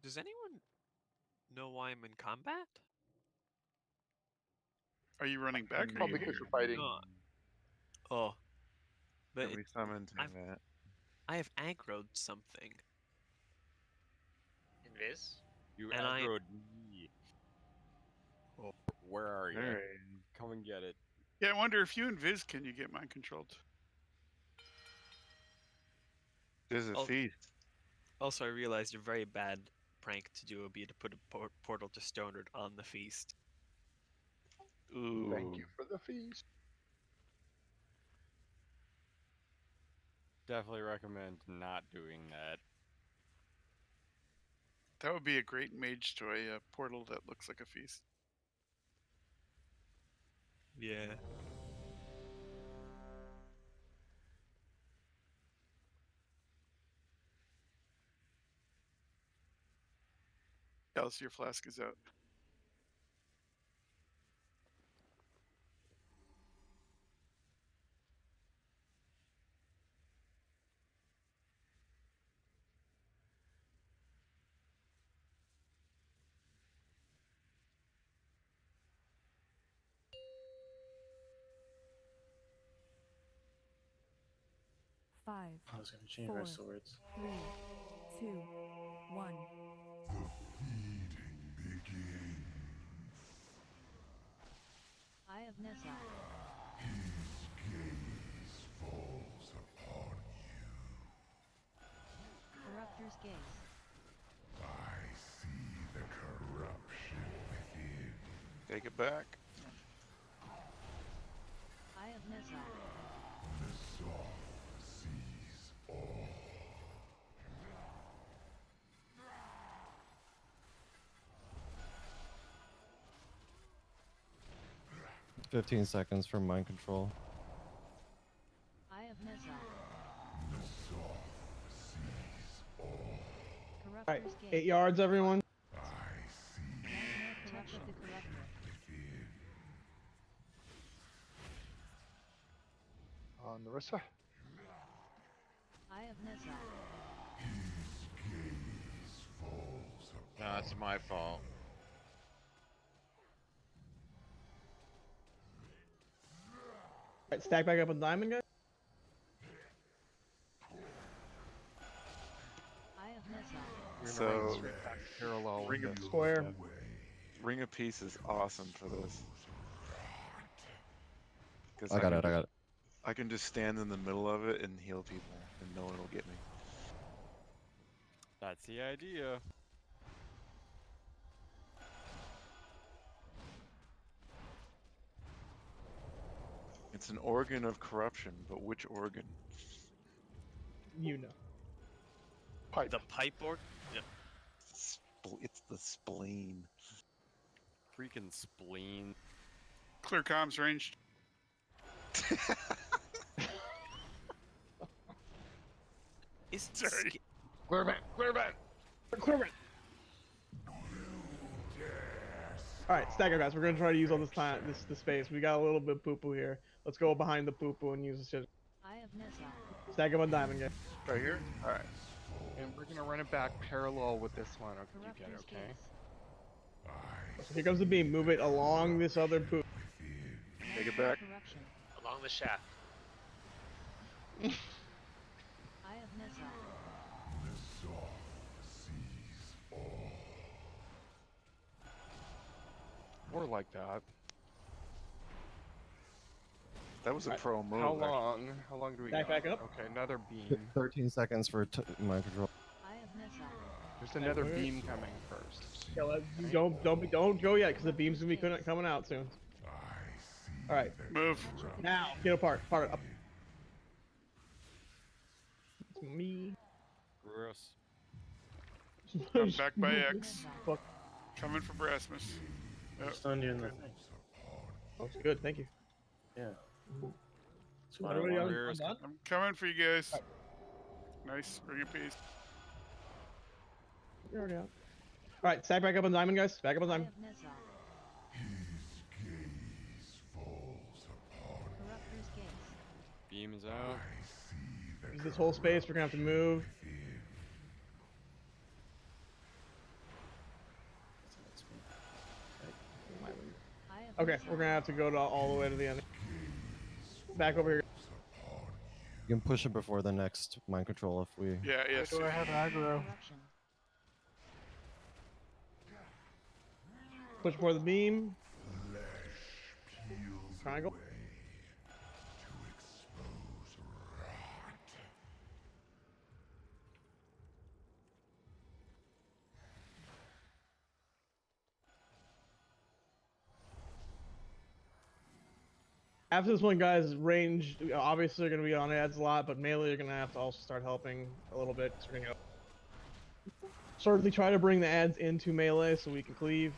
Does anyone know why I'm in combat? Are you running back? Or are you Probably because here? you're fighting. No. Oh. But Can we summon that? I have aggroed something. Invis. You And I- aggroed me. Oh, where are you? Alright. Come and get it. Yeah, I wonder if you and Viz can you get mind controlled? There's a Oh. feast. Also, I realized a very bad prank to do would be to put a portal to Stonard on the feast. Thank Ooh. you for the feast. Definitely recommend not doing that. That would be a great mage toy, a portal that looks like a feast. Yeah. Else your flask is out. Five, I was gonna change my 4, swords. 3, 2, 1. Eye of Nessa. Gaze falls upon Corruptor's Gaze. I see the corruption within. Take it back. Eye of Nessa. The soft sees all. 15 seconds for mind control. Eye of Nessa. The soft sees all. Alright, Corruptor's Gaze. 8 yards, everyone. I see Nightmare Touch of the Corruptor. within. Narissa. Eye of Nessa. Gaze falls upon. No, it's my fault. Alright, stack back up on diamond, guys. Eye of Nessa. We're gonna run So, straight back parallel with Ring of, this. Square. Ring of Peace is awesome for this. Because I got it. I got it. I can just stand in the middle of it and heal people, and no one will get me. That's the idea. It's an organ of corruption, but which organ? You know. Pipe. The pipe orc? Yeah. It's the spleen. Freaking spleen. Clear comms ranged. Is Sorry. Clear back. Clear back. Clear it. Alright, stack up, guys. We're gonna try to use all this time, this space. We got a little bit of poo-poo here. Let's go behind the poo-poo and use this shit. Eye of Nessa. Stack up on diamond, guys. Right here? Alright. And we're gonna run it back parallel with this one. Okay, you get it, Corruptor's okay? Gaze. So here comes the beam. Move it along this other poop. Take it back. Corruption. Along the shaft. Eye of Nessa. The soft sees all. Or like that. That was a pro move. How actually. long? How long do we Back got? up. Okay, another beam. 13 seconds for mind control. Eye of Nessa. There's another beam coming first. Yeah, don't go yet, because the beam's gonna be coming out soon. All right, Move. now get apart. Part up. It's me. Gross. I'm back by X. Fuck. Coming for Brasmus. Yep. Stunned you in the thing. Looks good. Thank you. Yeah. So everybody on, Warriors. done? I'm coming for you guys. Nice. Ring of Peace. You're already out. All right, stack back up on diamond, guys. Back up on Eye diamond. of Nessa. His gaze falls upon. Corruptor's Gaze. Beam is out. I see the Use this whole space. We're gonna have to move. Eye of Okay, Nessa. we're gonna have to go to all the way to the end. Back over here. You can push it before the next mind control if we. Yeah, yes. Do I have aggro? Corruption. Push for the beam. peels Triangle. away to expose rot. After this one, guys, range obviously are going to be on ads a lot, but melee you're going to have to also start helping a little bit. So we're going to certainly try to bring the ads into melee so we can cleave.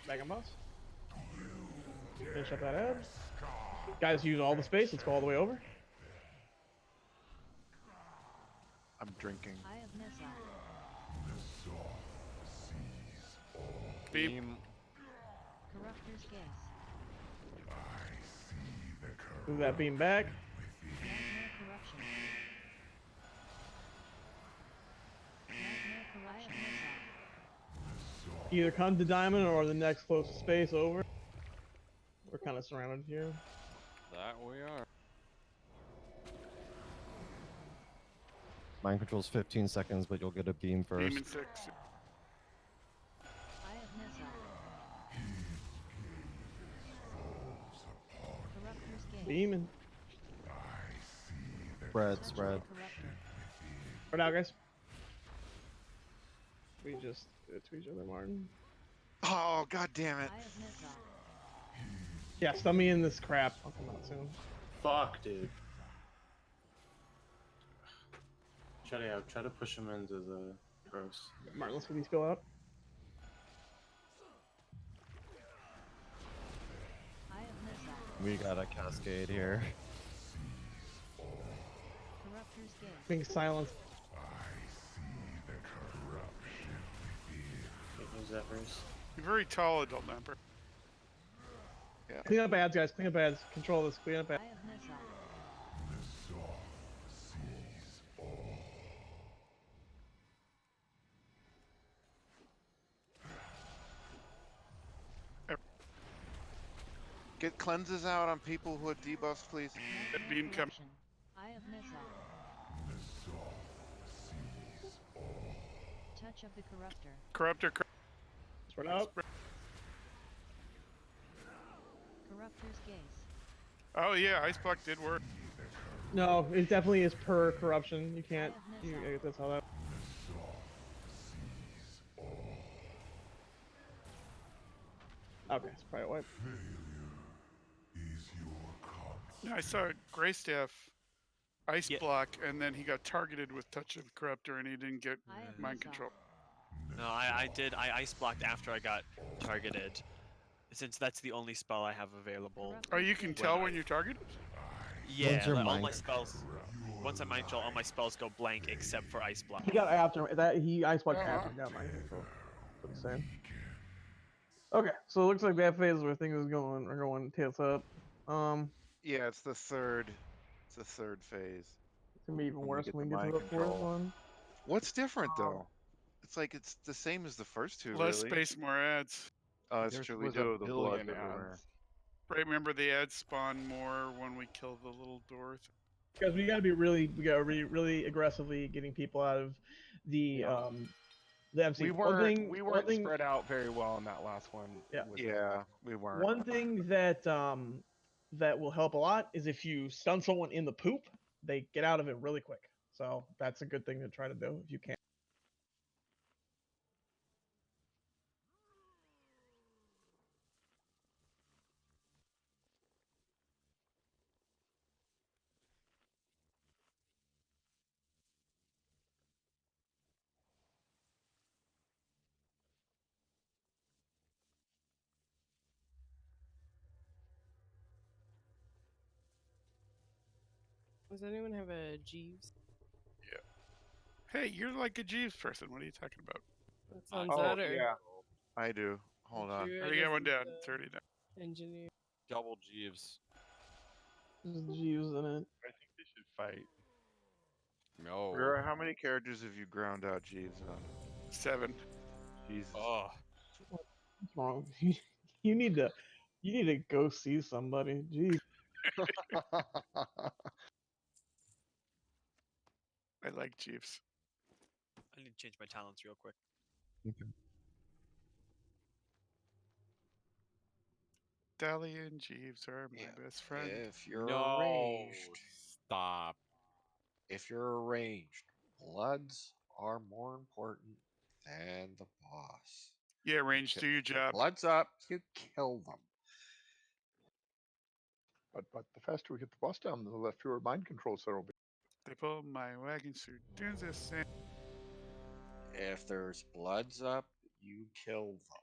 Back on boss. Finish up that ad. Guys, use all the space. Let's go all the way over. I'm drinking. Eye of Ny'alotha. Beam. Corruptor's Gaze. Move that beam back. Nightmare Corruption. Nightmare Corruption. Either come to diamond or the next closest space over. We're kind of surrounded here. That we are. Mind control's 15 seconds, but you'll get a beam first. Beam in 6. Eye of Ny'alotha. Corruptor's Gaze. Beaming. Spread, spread. Spread out, guys. We just did it to each other, Martin. Oh, god damn it. Eye of Ny'alotha. Yeah, stun me in this crap. I'll come out soon. Fuck, dude. Try to push him into the gross. Martin, let's get these fill out. Eye of Ny'alotha. We got a cascade here. Corruptor's Gaze. Being silenced. Use that first. You're very tall, adult member. Yeah. Clean up ads, guys. Clean up ads. Control this. Clean up ads. Eye of Ny'alotha. Get cleanses out on people who have debuffs, please. That beam come. Corruption. Eye of Ny'alotha. Touch of the Corruptor. Corruptor. Spread out. Corruptor's Gaze. Oh yeah, ice block did work. No, it definitely is per corruption. You can't. That's how that. Okay, it's probably a wipe. Yeah, I saw Greystaff ice block, and then he got targeted with touch of corruptor, and he didn't get mind control. No, I did. I ice blocked after I got targeted, since that's the only spell I have available. Oh, you can tell when you're targeted? Yeah, When's your like, all mind my spells. Once I mind control, all my spells go blank except for ice block. He got after that. He ice blocked after he got mind control. That's what he's saying. Okay, so it looks like that phase where things is going are going tails up. Yeah, it's the third. It's the third phase. It's gonna be even When we worse get when we the get to mind the fourth control. one. What's different though? It's like it's the same as the first two, Less really. space, more ads. Oh, that's There true. We was do a have the blood billion everywhere. ads. Right, remember the ads spawn more when we kill the little door. Because we gotta be really aggressively getting people out of the MC. We weren't spread out very well in that last one. Yeah. Yeah, we weren't. One thing that that will help a lot is if you stun someone in the poop, they get out of it really quick. So that's a good thing to try to do if you can. Does anyone have a Jeeves? Yeah. Hey, you're like a Jeeves person. What are you talking about? That sounds Oh, better. yeah. I do. Hold on. I already got one down. 30 down. Engineer. Double Jeeves. There's Jeeves in it. I think they should fight. No. Rura, how many characters have you ground out Jeeves on? 7. Jesus. Oh. What's wrong? You need to go see somebody. Jeez. I like Jeeves. I need to change my talents real quick. Okay. Dally and Jeeves are my best friend. If you're No, arranged, stop. if you're arranged, bloods are more important than the boss. Yeah, range, do your If the job. blood's up, you kill them. But the faster we get the boss down, the fewer mind controls there will be. They pull my wagon through dunes of sand. If there's bloods up, you kill them.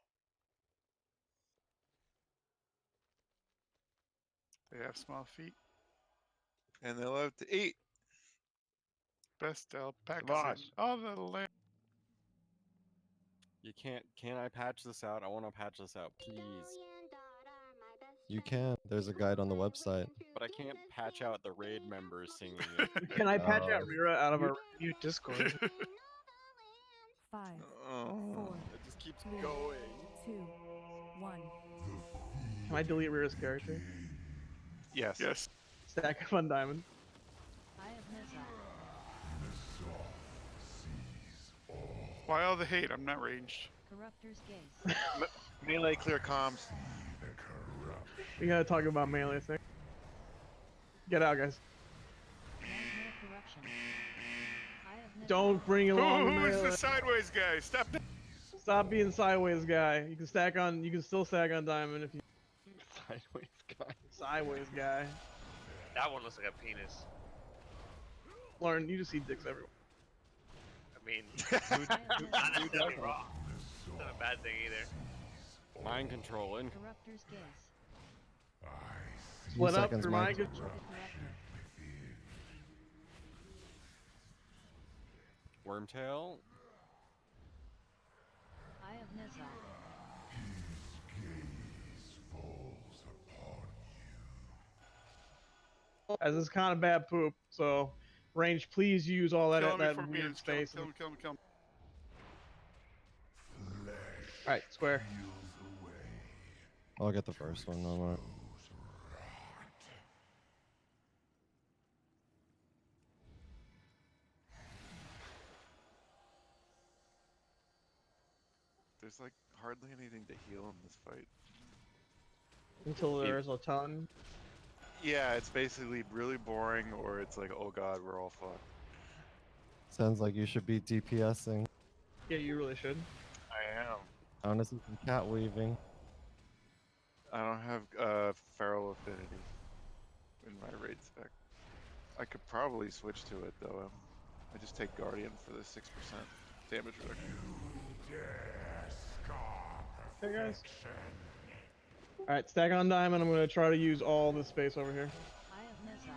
They have small feet. And they love to eat. Best alpacas in boss. all the land. You can't. Can I patch this out? I want to patch this out, please. You can. There's a guide on the website. But I can't patch out the raid members singing it. Can I patch out Rira out of our Mute Discord. 5, Oh. 4, It just keeps 3, going. 2, 1. Can I delete Rira's character? Yes. Yes. Stack of Fun Diamond. I have missile. Why all the hate? I'm not ranged. Corruptor's gaze. Melee clear comms. We gotta talk about melee thing. Get out, guys. Nightmare corruption. I have missile. Don't bring along Who is melee. the sideways guy? Stop that. Stop being sideways guy. You can stack on. You can still stack on diamond if you. Sideways guy. Sideways guy. That one looks like a penis. Lauren, you just see dicks everywhere. I mean, I have not missile. necessarily wrong. It's not a bad thing either. Mind controlling. Corruptor's gaze. Split up seconds, for Mike. my good. Capture the corruptor. Wormtail. I have missile. As this is kind of bad poop, so range, please use all that Kill him that before weird beams. Kill him, space. kill him, kill him, kill him. All right, square. I'll get the first one. Don't worry. There's like hardly anything to heal in this fight. Until there's a ton. Yeah, it's basically really boring, or it's like, oh god, we're all fucked. Sounds like you should be DPSing. Yeah, you really should. I am. I want to see some cat weaving. I don't have feral affinity in my raid spec. I could probably switch to it though. I just take guardian for the 6% damage reduction. Okay, guys. All right, stack on diamond. I'm gonna try to use all this space over here. I have missile.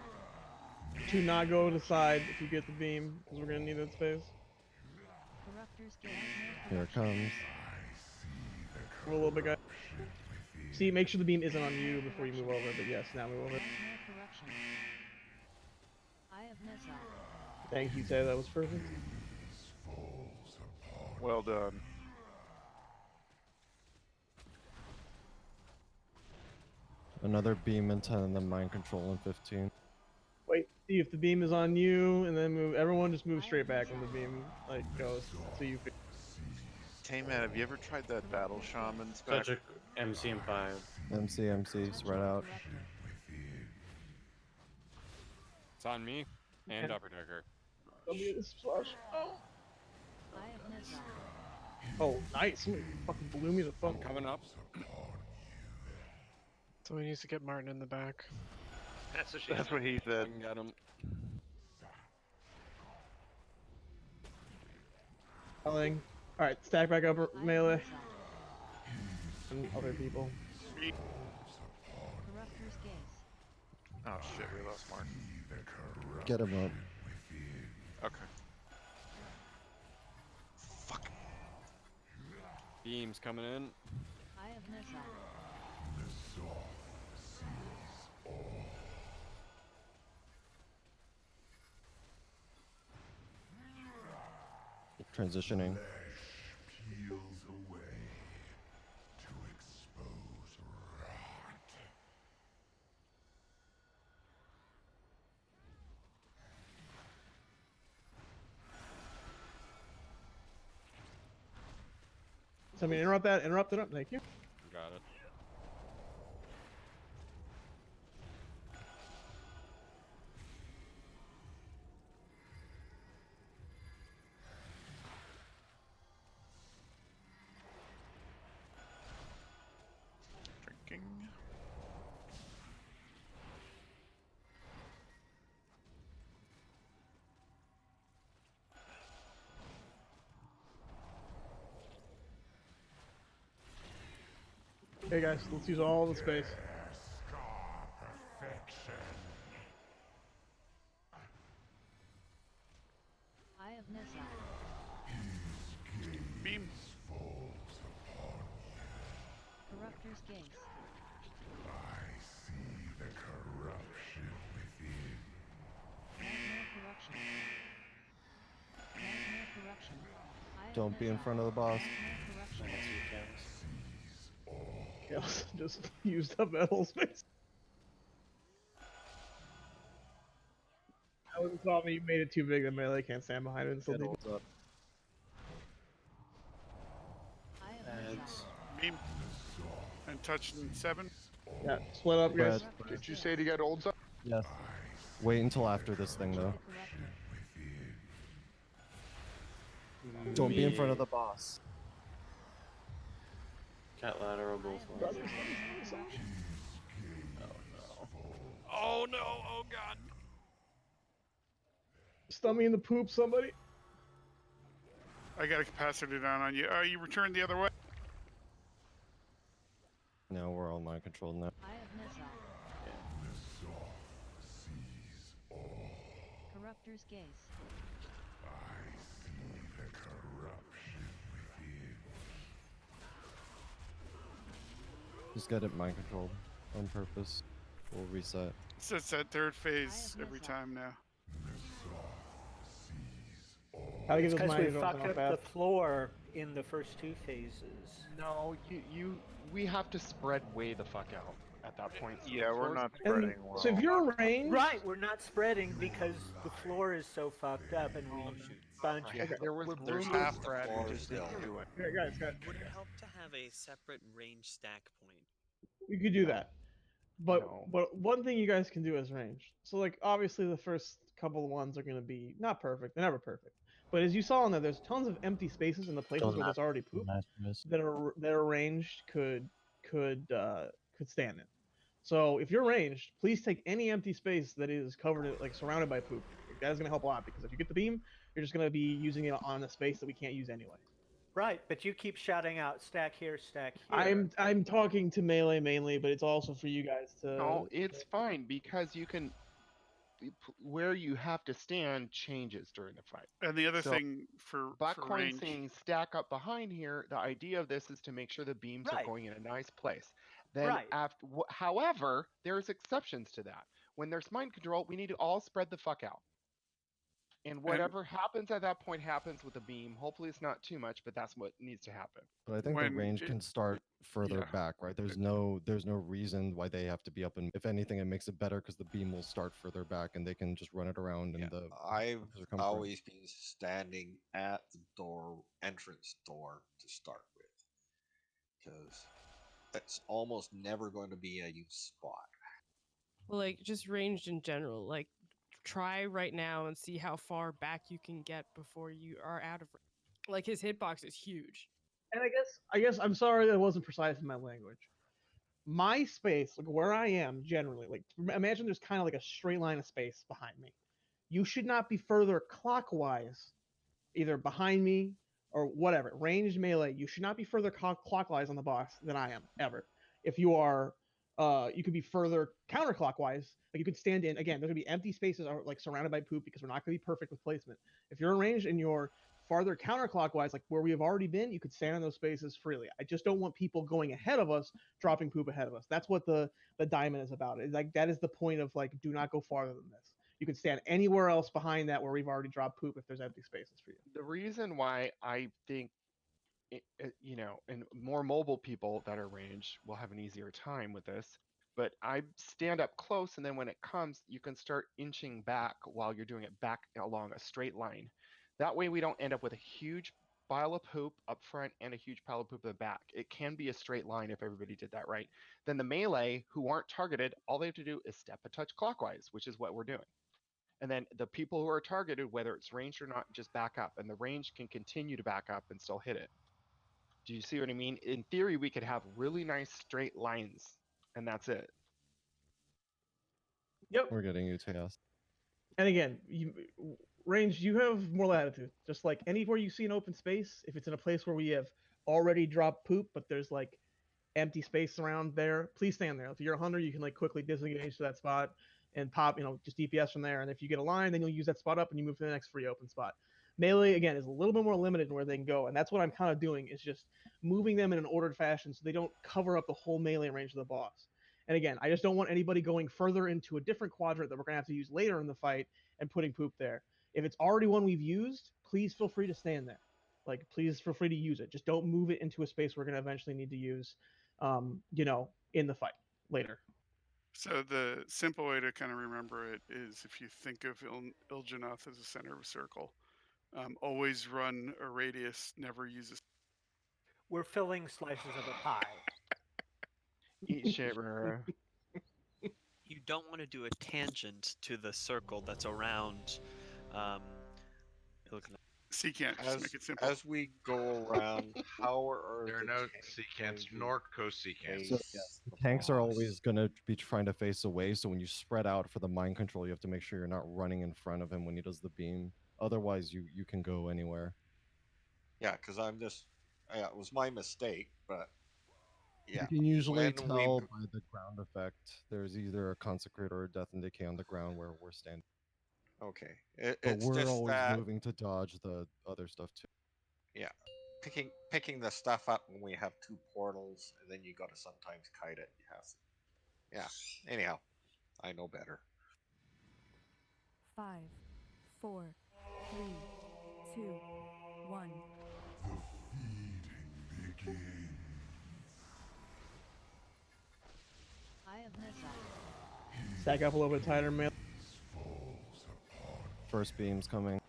To not go to the side if you get the beam, because we're gonna need that space. Corruptor's gaze. Here it comes. We're a little bit guy. See, make sure the beam isn't on you before you move over. But yes, now move over. Nightmare corruption. I have missile. Thank you, Tay. That was perfect. Well done. Another beam in 10 and then mind control in 15. Wait, see if the beam is on you, and then move. Everyone just move straight back when the beam like goes. So you. Tayman, have you ever tried that battle shaman spec? Such a MCM5. MC, spread out. It's on me and Upper Decker. I'll be this splash. Oh. I have missile. Oh, nice. Somebody fucking blew me the I'm fuck. coming up. Somebody needs to get Martin in the back. That's what she That's what he I said. can get him. Alright, stack back up melee. And other people. Corruptor's gaze. Oh shit, we lost Mark. Get him up. Okay. Fuck. Beams coming in. I have missile. Transitioning. Peels away to expose rot. So I mean, interrupt that. Interrupt it up. Thank you. Got it. Hey guys, let's use all the space. Eye of Ny'alotha. Beam. Corruptor's Gaze. The corruption within. Nightmare Corruption. Nightmare Corruption. Eye of Don't be in Ny'alotha. front of the boss. Nightmare Corruption. Chaos just used up metal space. That was a problem. You made it too big. The melee can't stand behind it and still deep. Eye of Ny'alotha. Beam. And touching 7. Yeah, split up, guys. Did you say to get olds up? Yes. Wait until after this thing, though. Don't be in front of the boss. Cat lateral both ways. Oh no! Oh god! Stun me in the poop, somebody. I got a capacitor down on you. You returned the other way. No, we're all mind controlled now. Eye of Ny'alotha. Corruptor's Gaze. The corruption within. Just get it mind controlled on purpose. We'll reset. So it's that third phase every time now. How do you get those Because mind we controls fucked off up fast? the floor in the first 2 phases. No, we have to spread way the fuck out at that point. So Yeah, the we're floor's- not spreading well. So if you're range, Right, we're not spreading because the floor is so fucked up and we bunch Okay, there was There's room to half the spread, we floor just still. didn't do it. okay, guys, Would it help to have a separate range stack point? you could do that. But No. but one thing you guys can do is range. So like obviously the first couple of ones are gonna be not perfect, they're never perfect. But as you saw in there, there's tons of empty spaces in the places where there's already poop that are ranged could stand in. So if you're ranged, please take any empty space that is covered like surrounded by poop. That is gonna help a lot because if you get the beam, you're just gonna be using it on a space that we can't use anyway. Right, but you keep shouting out stack here, stack here. I'm talking to melee mainly, but it's also for you guys to. No, it's fine because you can where you have to stand changes during the fight. And the other So, thing for Buckhorn range, saying stack up behind here. The idea of this is to make sure the beams are Right. going in a nice place. Then, Right. after, however, there's exceptions to that. When there's mind control, we need to all spread the fuck out. And whatever happens at that point happens with the beam. Hopefully, it's not too much, but that's what needs to happen. But I think the range can start further back, right? There's no reason why they have to be up, and if anything, it makes it better because the beam will start further back, and they can just run it around in the. I've circumference. always been standing at the entrance door to start with, because that's almost never going to be a use spot. Well, like just ranged in general. Like try right now and see how far back you can get before you are out of. Like his hitbox is huge. And I guess I'm sorry that I wasn't precise in my language. My space, like where I am generally, like imagine there's kind of like a straight line of space behind me. You should not be further clockwise, either behind me or whatever. Ranged melee, you should not be further clockwise on the boss than I am ever. If you are, you could be further counterclockwise. Like you could stand in. Again, there's gonna be empty spaces are like surrounded by poop because we're not gonna be perfect with placement. If you're arranged and you're farther counterclockwise, like where we have already been, you could stand in those spaces freely. I just don't want people going ahead of us, dropping poop ahead of us. That's what the diamond is about. It's like that is the point of like, do not go farther than this. You can stand anywhere else behind that where we've already dropped poop if there's empty spaces for you. The reason why I think, and more mobile people that are ranged will have an easier time with this. But I stand up close, and then when it comes, you can start inching back while you're doing it back along a straight line. That way, we don't end up with a huge pile of poop up front and a huge pile of poop at the back. It can be a straight line if everybody did that right. Then the melee who aren't targeted, all they have to do is step a touch clockwise, which is what we're doing. And then the people who are targeted, whether it's ranged or not, just back up. And the range can continue to back up and still hit it. Do you see what I mean? In theory, we could have really nice straight lines, and that's it. Yep. We're getting you, Chaos. And again, range, you have more latitude. Just like anywhere you see an open space, if it's in a place where we have already dropped poop, but there's like empty space around there, please stand there. If you're a hunter, you can like quickly disengage to that spot and pop, just DPS from there. And if you get a line, then you'll use that spot up and you move to the next free open spot. Melee again is a little bit more limited in where they can go, and that's what I'm kind of doing is just moving them in an ordered fashion so they don't cover up the whole melee range of the boss. And again, I just don't want anybody going further into a different quadrant that we're gonna have to use later in the fight and putting poop there. If it's already one we've used, please feel free to stand there. Like, please feel free to use it. Just don't move it into a space we're gonna eventually need to use, in the fight later. So the simple way to kind of remember it is if you think of Ny'alotha as a center of a circle, always run a radius, never use a. We're filling slices of a pie. Eat shit, Rara. You don't want to do a tangent to the circle that's around. Secant, just make it simple. As we go around, how are There are no secants nor cosecants. So yeah, the tanks are always going to be trying to face away. So when you spread out for the mind control, you have to make sure you're not running in front of him when he does the beam. Otherwise, you can go anywhere. Yeah, because it was my mistake, but yeah. You can usually when tell by the ground effect. There's either a consecrate or a death and decay on the ground where we're standing. Okay, But it's we're just always that, moving to dodge the other stuff too. yeah, picking the stuff up when we have two portals, and then you got to sometimes kite it. You have to. Yeah. Anyhow, I know better. 5, 4, 3, 2, 1. Eye of Ny'alotha. Stack up a little bit tighter, man. First beam's coming.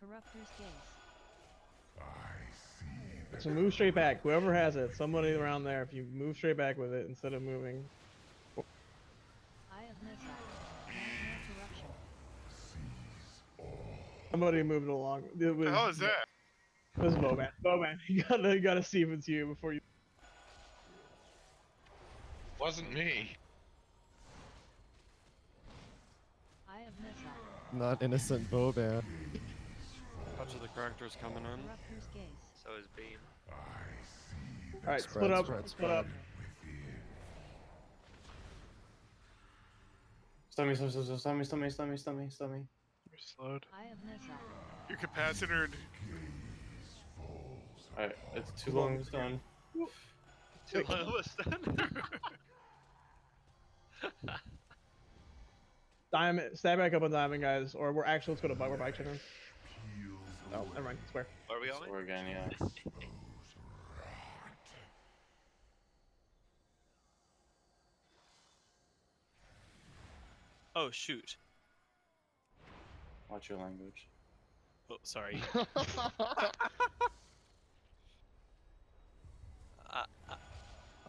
Corruptor's Gaze. So move straight back. Whoever has it, somebody around there. If you move straight back with it instead of moving. Eye of Ny'alotha. Nightmare Corruption. Somebody moved it along. It was, What the hell is that? It was Bowman. Bowman, you gotta see if it's you before you. Wasn't me. Eye of Ny'alotha. Not innocent Boban. Touch of the characters coming in. Corruptor's Gaze. So is Beam. Alright, split up. Split up. Stummy. You're slowed. Eye of Ny'alotha. You're capacitored. Alright, it's too long. It's done. Too almost done. Diamond, stab back up on Diamond, guys. Or we're actually, let's go to bike. We're bike chilling. Oh, never mind. Swear. Are we on? We're again, yeah. Oh shoot. Watch your language. Oh, sorry.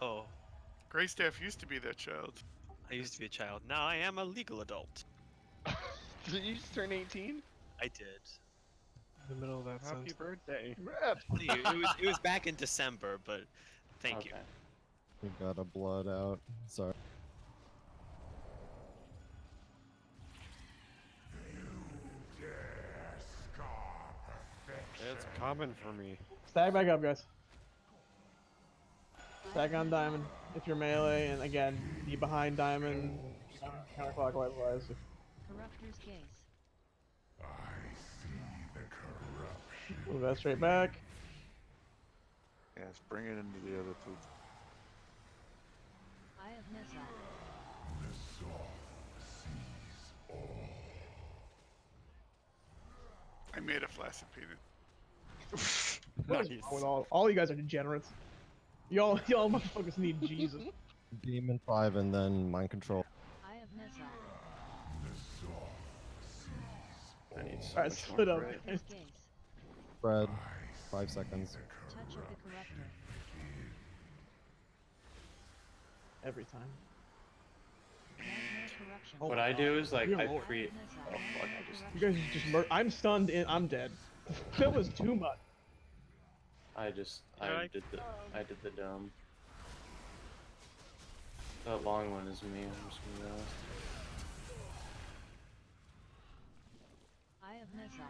Oh. Greystaff used to be that child. I used to be a child. Now I am a legal adult. Did you just turn 18? I did. In the middle of that Happy sentence. birthday. It was back in December, but thank you. We got a blood out. Sorry. It's common for me. Stack back up, guys. Stack on Diamond if you're melee, and again, be behind Diamond counterclockwise wise. Corruptor's Gaze. Move that straight back. Yes, bring it into the other poop. Eye of Ny'alotha. I made a flaccid peanut. What is wrong with all you guys are degenerates. Y'all motherfuckers need Jesus. Beam in 5 and then mind control. Eye of Ny'alotha. I need so Alright, much split more up. bread. Corruptor's Gaze. Spread. 5 seconds. Touch of the Corruptor. Every time. Nightmare Corruption. Oh What my I do is like Dear I Lord. create. Oh fuck! I just. You guys just I'm stunned and I'm dead. That was too much. I did the dome. That long one is me. I'm just gonna be honest. Eye of Ny'alotha.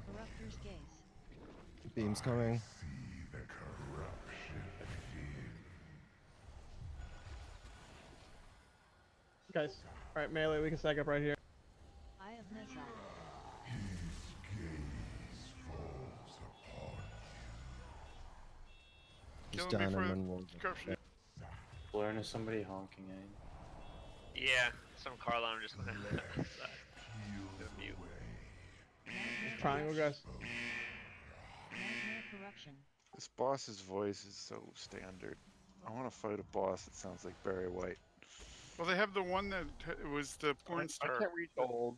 Corruptor's Gaze. Beam's coming. Guys, all right, melee. We can stack up right here. Eye of Ny'alotha. Kill Just him down before and the then we'll. corruption. Learn is somebody honking at you. Yeah, some Carlo. I'm just gonna go mute. Triangle, guys. Nightmare corruption. This boss's voice is so standard. I want to fight a boss that sounds like Barry White. Well, they have the one that was the porn I star. can't read old.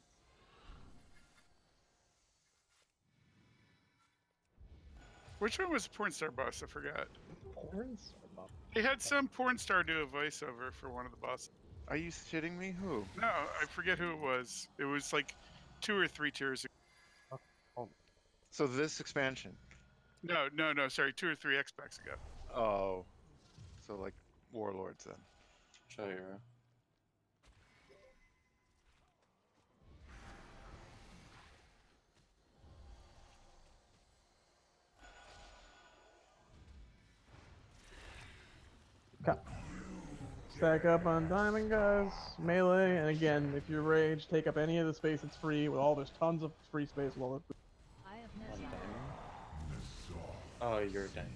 Which one was the porn star boss? I forgot. Porn star boss. They had some porn star do a voiceover for one of the bosses. Are you shitting me? Who? No, I forget who it was. It was like 2 or 3 tiers ago. So this expansion. No, sorry, 2 or 3 X-Packs ago. Oh. So like Warlords then. Show your. Okay. Stack up on diamond, guys. Melee, and again, if you rage, take up any of the space that's free. With all, there's tons of free space with all the. Eye of Ny'alotha. Oh, you're dying.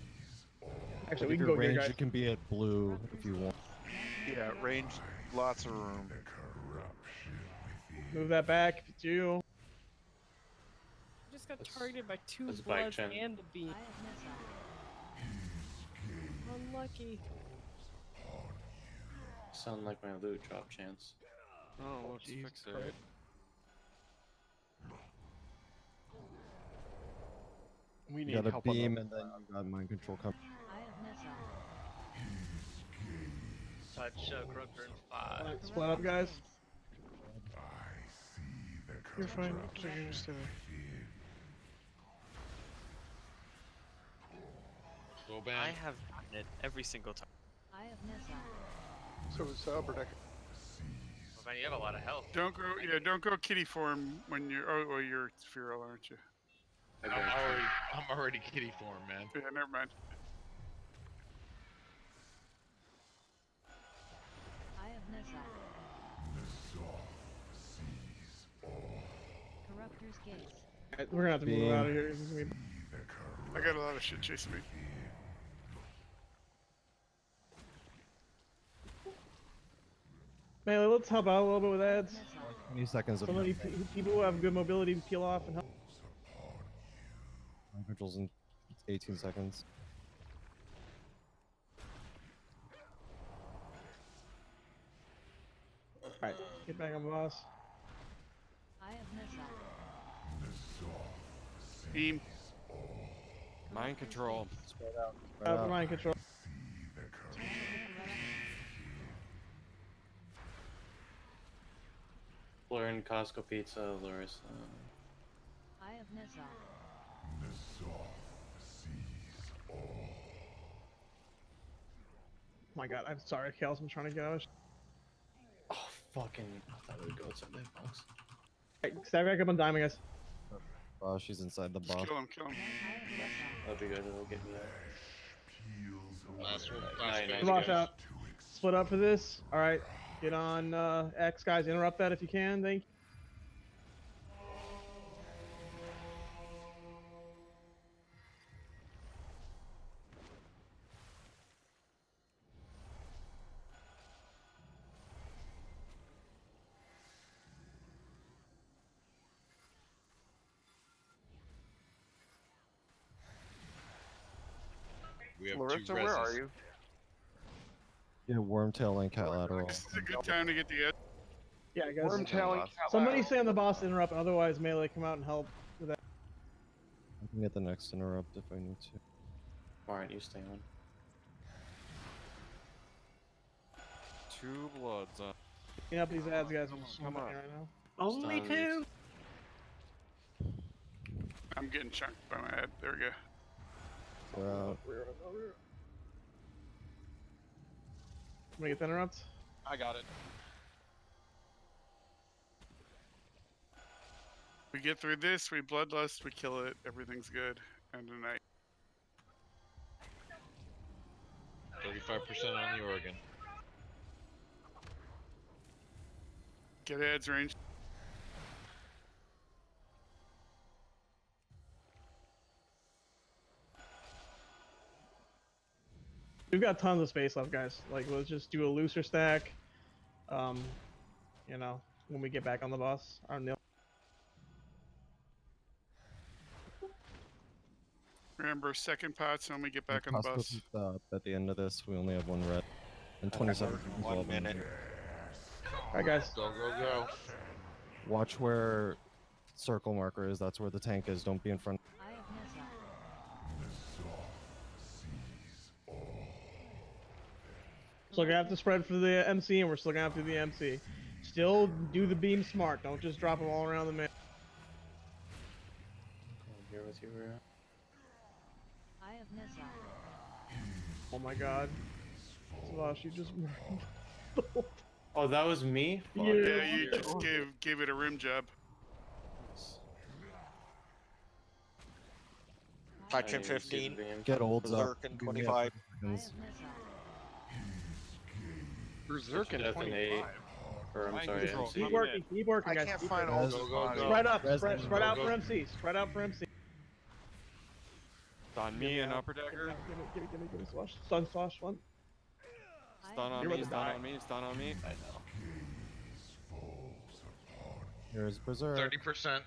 Actually, If we can you're go get ranged, guys. you can be at blue if you want. Yeah, range, lots of room. Move that back if it's you. Just got targeted by 2 that's bike bloods chin. and a beam. Eye of Ny'alotha. Unlucky. Sound like my loot drop chance. Oh, let's Jesus fix it. Christ. We You need got a help on beam the. and then you got mind control coming. Eye of Ny'alotha. Touch Crooker in 5. Alright, split up, guys. You're fine. You're just stay there. Go I ban. have gotten it every single time. Eye of Ny'alotha. So is Berdeck. Well, man, you have a lot of health. Don't go kitty form when you're. Oh, you're feral, aren't you? I'm already kitty form, man. Yeah, never mind. Eye of Ny'alotha. Corruptor's Gaze. Alright, we're gonna have to move Beam. out of here. This is gonna be... I got a lot of shit chasing me. Melee, let's help out a little bit with ads. 20 seconds of Somebody, people who have good mobility peel off and help. mind controls in 18 seconds. Alright, get back on the boss. Eye of Ny'alotha. Beam. Mind control. Spread out. Spread out. Mind control. Learn Costco Pizza, Larissa. Eye of Ny'alotha. Oh my god, I'm sorry, Kales. I'm trying to get out. Oh, fucking. I thought it would go inside that box. Alright, stack back up on diamond, guys. Oh, she's inside the Just box. kill him, kill him. That'll be good. It'll get me there. Last Nice, phase. nice. Wash out. Split up for this. Alright, get on X, guys. Interrupt that if you can. Thank you. We have Larissa, two where are reses. you? Yeah, Wormtail and Cat Lateral. This is a good time to get the edge. Yeah, guys. Wormtail and Cat Somebody Lateral. stay on the boss to interrupt, otherwise Melee come out and help with that. I can get the next interrupt if I need to. Alright, you stay on. 2 bloods on. Clean up these ads, guys. I'm Come on. right now. Only Stuns. 2? I'm getting chunked by my head. There we go. We're out. Can we get the interrupt? I got it. We get through this, we bloodlust, we kill it, everything's good. End of the night. 35% on the Oregon. Get ads range. We've got tons of space left, guys. Like, let's just do a looser stack. You know, when we get back on the bus, our nil. Remember, second pots when we get back on the Costco bus. picked up at the end of this. We only have one red. And 27 seconds. 1 minute. Alright, guys. Go, go, go. Watch where circle marker is. That's where the tank is. Don't be in front. Still gonna have to spread for the MC, and we're still gonna have to do the MC. Still do the beam smart. Don't just drop them all around the map. Here with you, Rhea. Oh my god. Savash, you just. Oh, that was me? Fuck. Yeah, you just gave it a rim job. Faction 15. Get olds up. Berserk in 25. Berserk in Death in 25. Or I'm sorry, MC. Keep working, I guys. can't Keep find working. all those. Spread up, spread out for MC. Spread out for MC. It's on me and upper decker. Give me Swash. Stun Swash one. Stun on You're me, about to stun die. on me, stun on me. I know. Here's Berserk. 30%.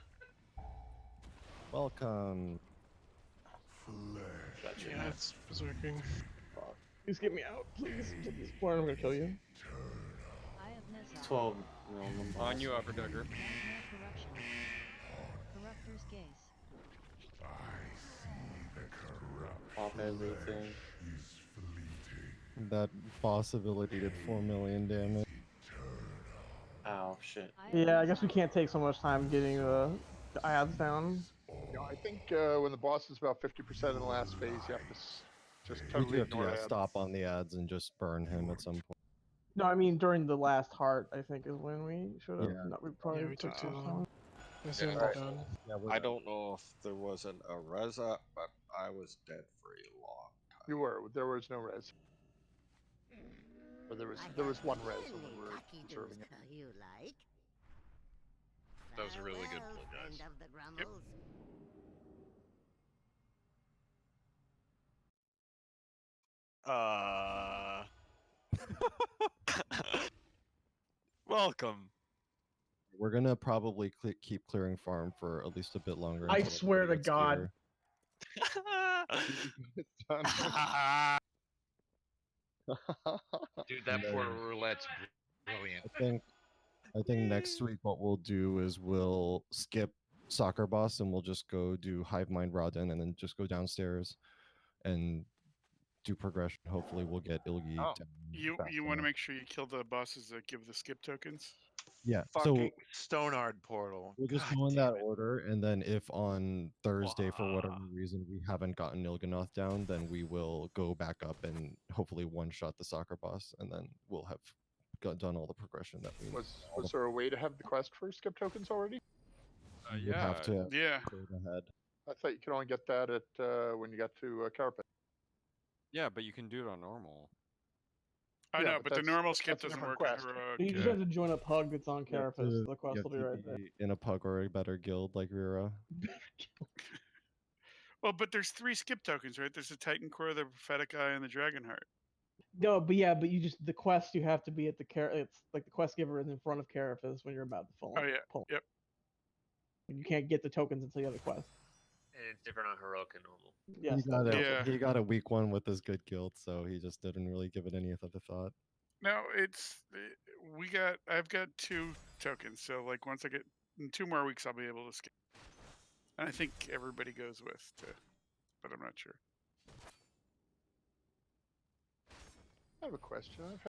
Welcome. Gotcha. Yeah, it's berserking. Please get me out, please. Please. Or I'm gonna kill you. 12 mil. On you, upper decker. Pop everything. That boss ability did 4 million damage. Ow, shit. Yeah, I guess we can't take so much time getting the ads down. Yeah, I think when the boss is about 50% in the last phase, you have to just We totally do have to ignore ads. stop on the ads and just burn him at some point. No, I mean during the last heart, I think is when we should have. Yeah. No, we probably Yeah, we took too long. I assume Yeah. we're done. Yeah, I don't know if there wasn't a res up, but I was dead for a long time. You were. There was no res. Or there was one res when we were observing it. You like? That was a really good pull, guys. Friend of the Grumbles. Welcome. We're gonna probably keep clearing farm for at least a bit longer. I until swear to everybody gets God. gear. Dude, that poor roulette's brilliant. I think next week what we'll do is we'll skip soccer boss and we'll just go do hive mind Rodden and then just go downstairs and do progression. Hopefully we'll get Ilgi Oh, down. you fast want to enough. make sure you kill the bosses that give the skip tokens. Yeah, Fucking Stonehard portal. we'll just God go in damn that it. order, and then if on Thursday for whatever reason we haven't gotten Ilganoth down, then we will go back up and hopefully one shot the soccer boss, and then we'll have done all the progression that we Was there a way to have the quest for skip tokens already? would have to Yeah. clear the head. I thought you could only get that at when you got to Carapace. Yeah, but you can do it on normal. I Yeah, know, but but the that's- normal skip that's a doesn't different work on quest. heroic. You just have to join a pug that's on You have Carapace. to- The quest you will have be to right there. in a pug or a better guild like Rira. Well, but there's 3 skip tokens, right? There's the Titan Core, the Prophetic Eye, and the Dragon Heart. No, but you just the quest you have to be at the It's like the quest giver is in front of Carapace when you're about to Oh yeah. pull. Yep. You can't get the tokens until you have the quest. And it's different on heroic and normal. Yes. He got a weak one with his good guild, so he just didn't really give it any other thought. No, I've got 2 tokens, so like once I get in 2 more weeks, I'll be able to skip. And I think everybody goes with too, but I'm not sure. I have a question. I've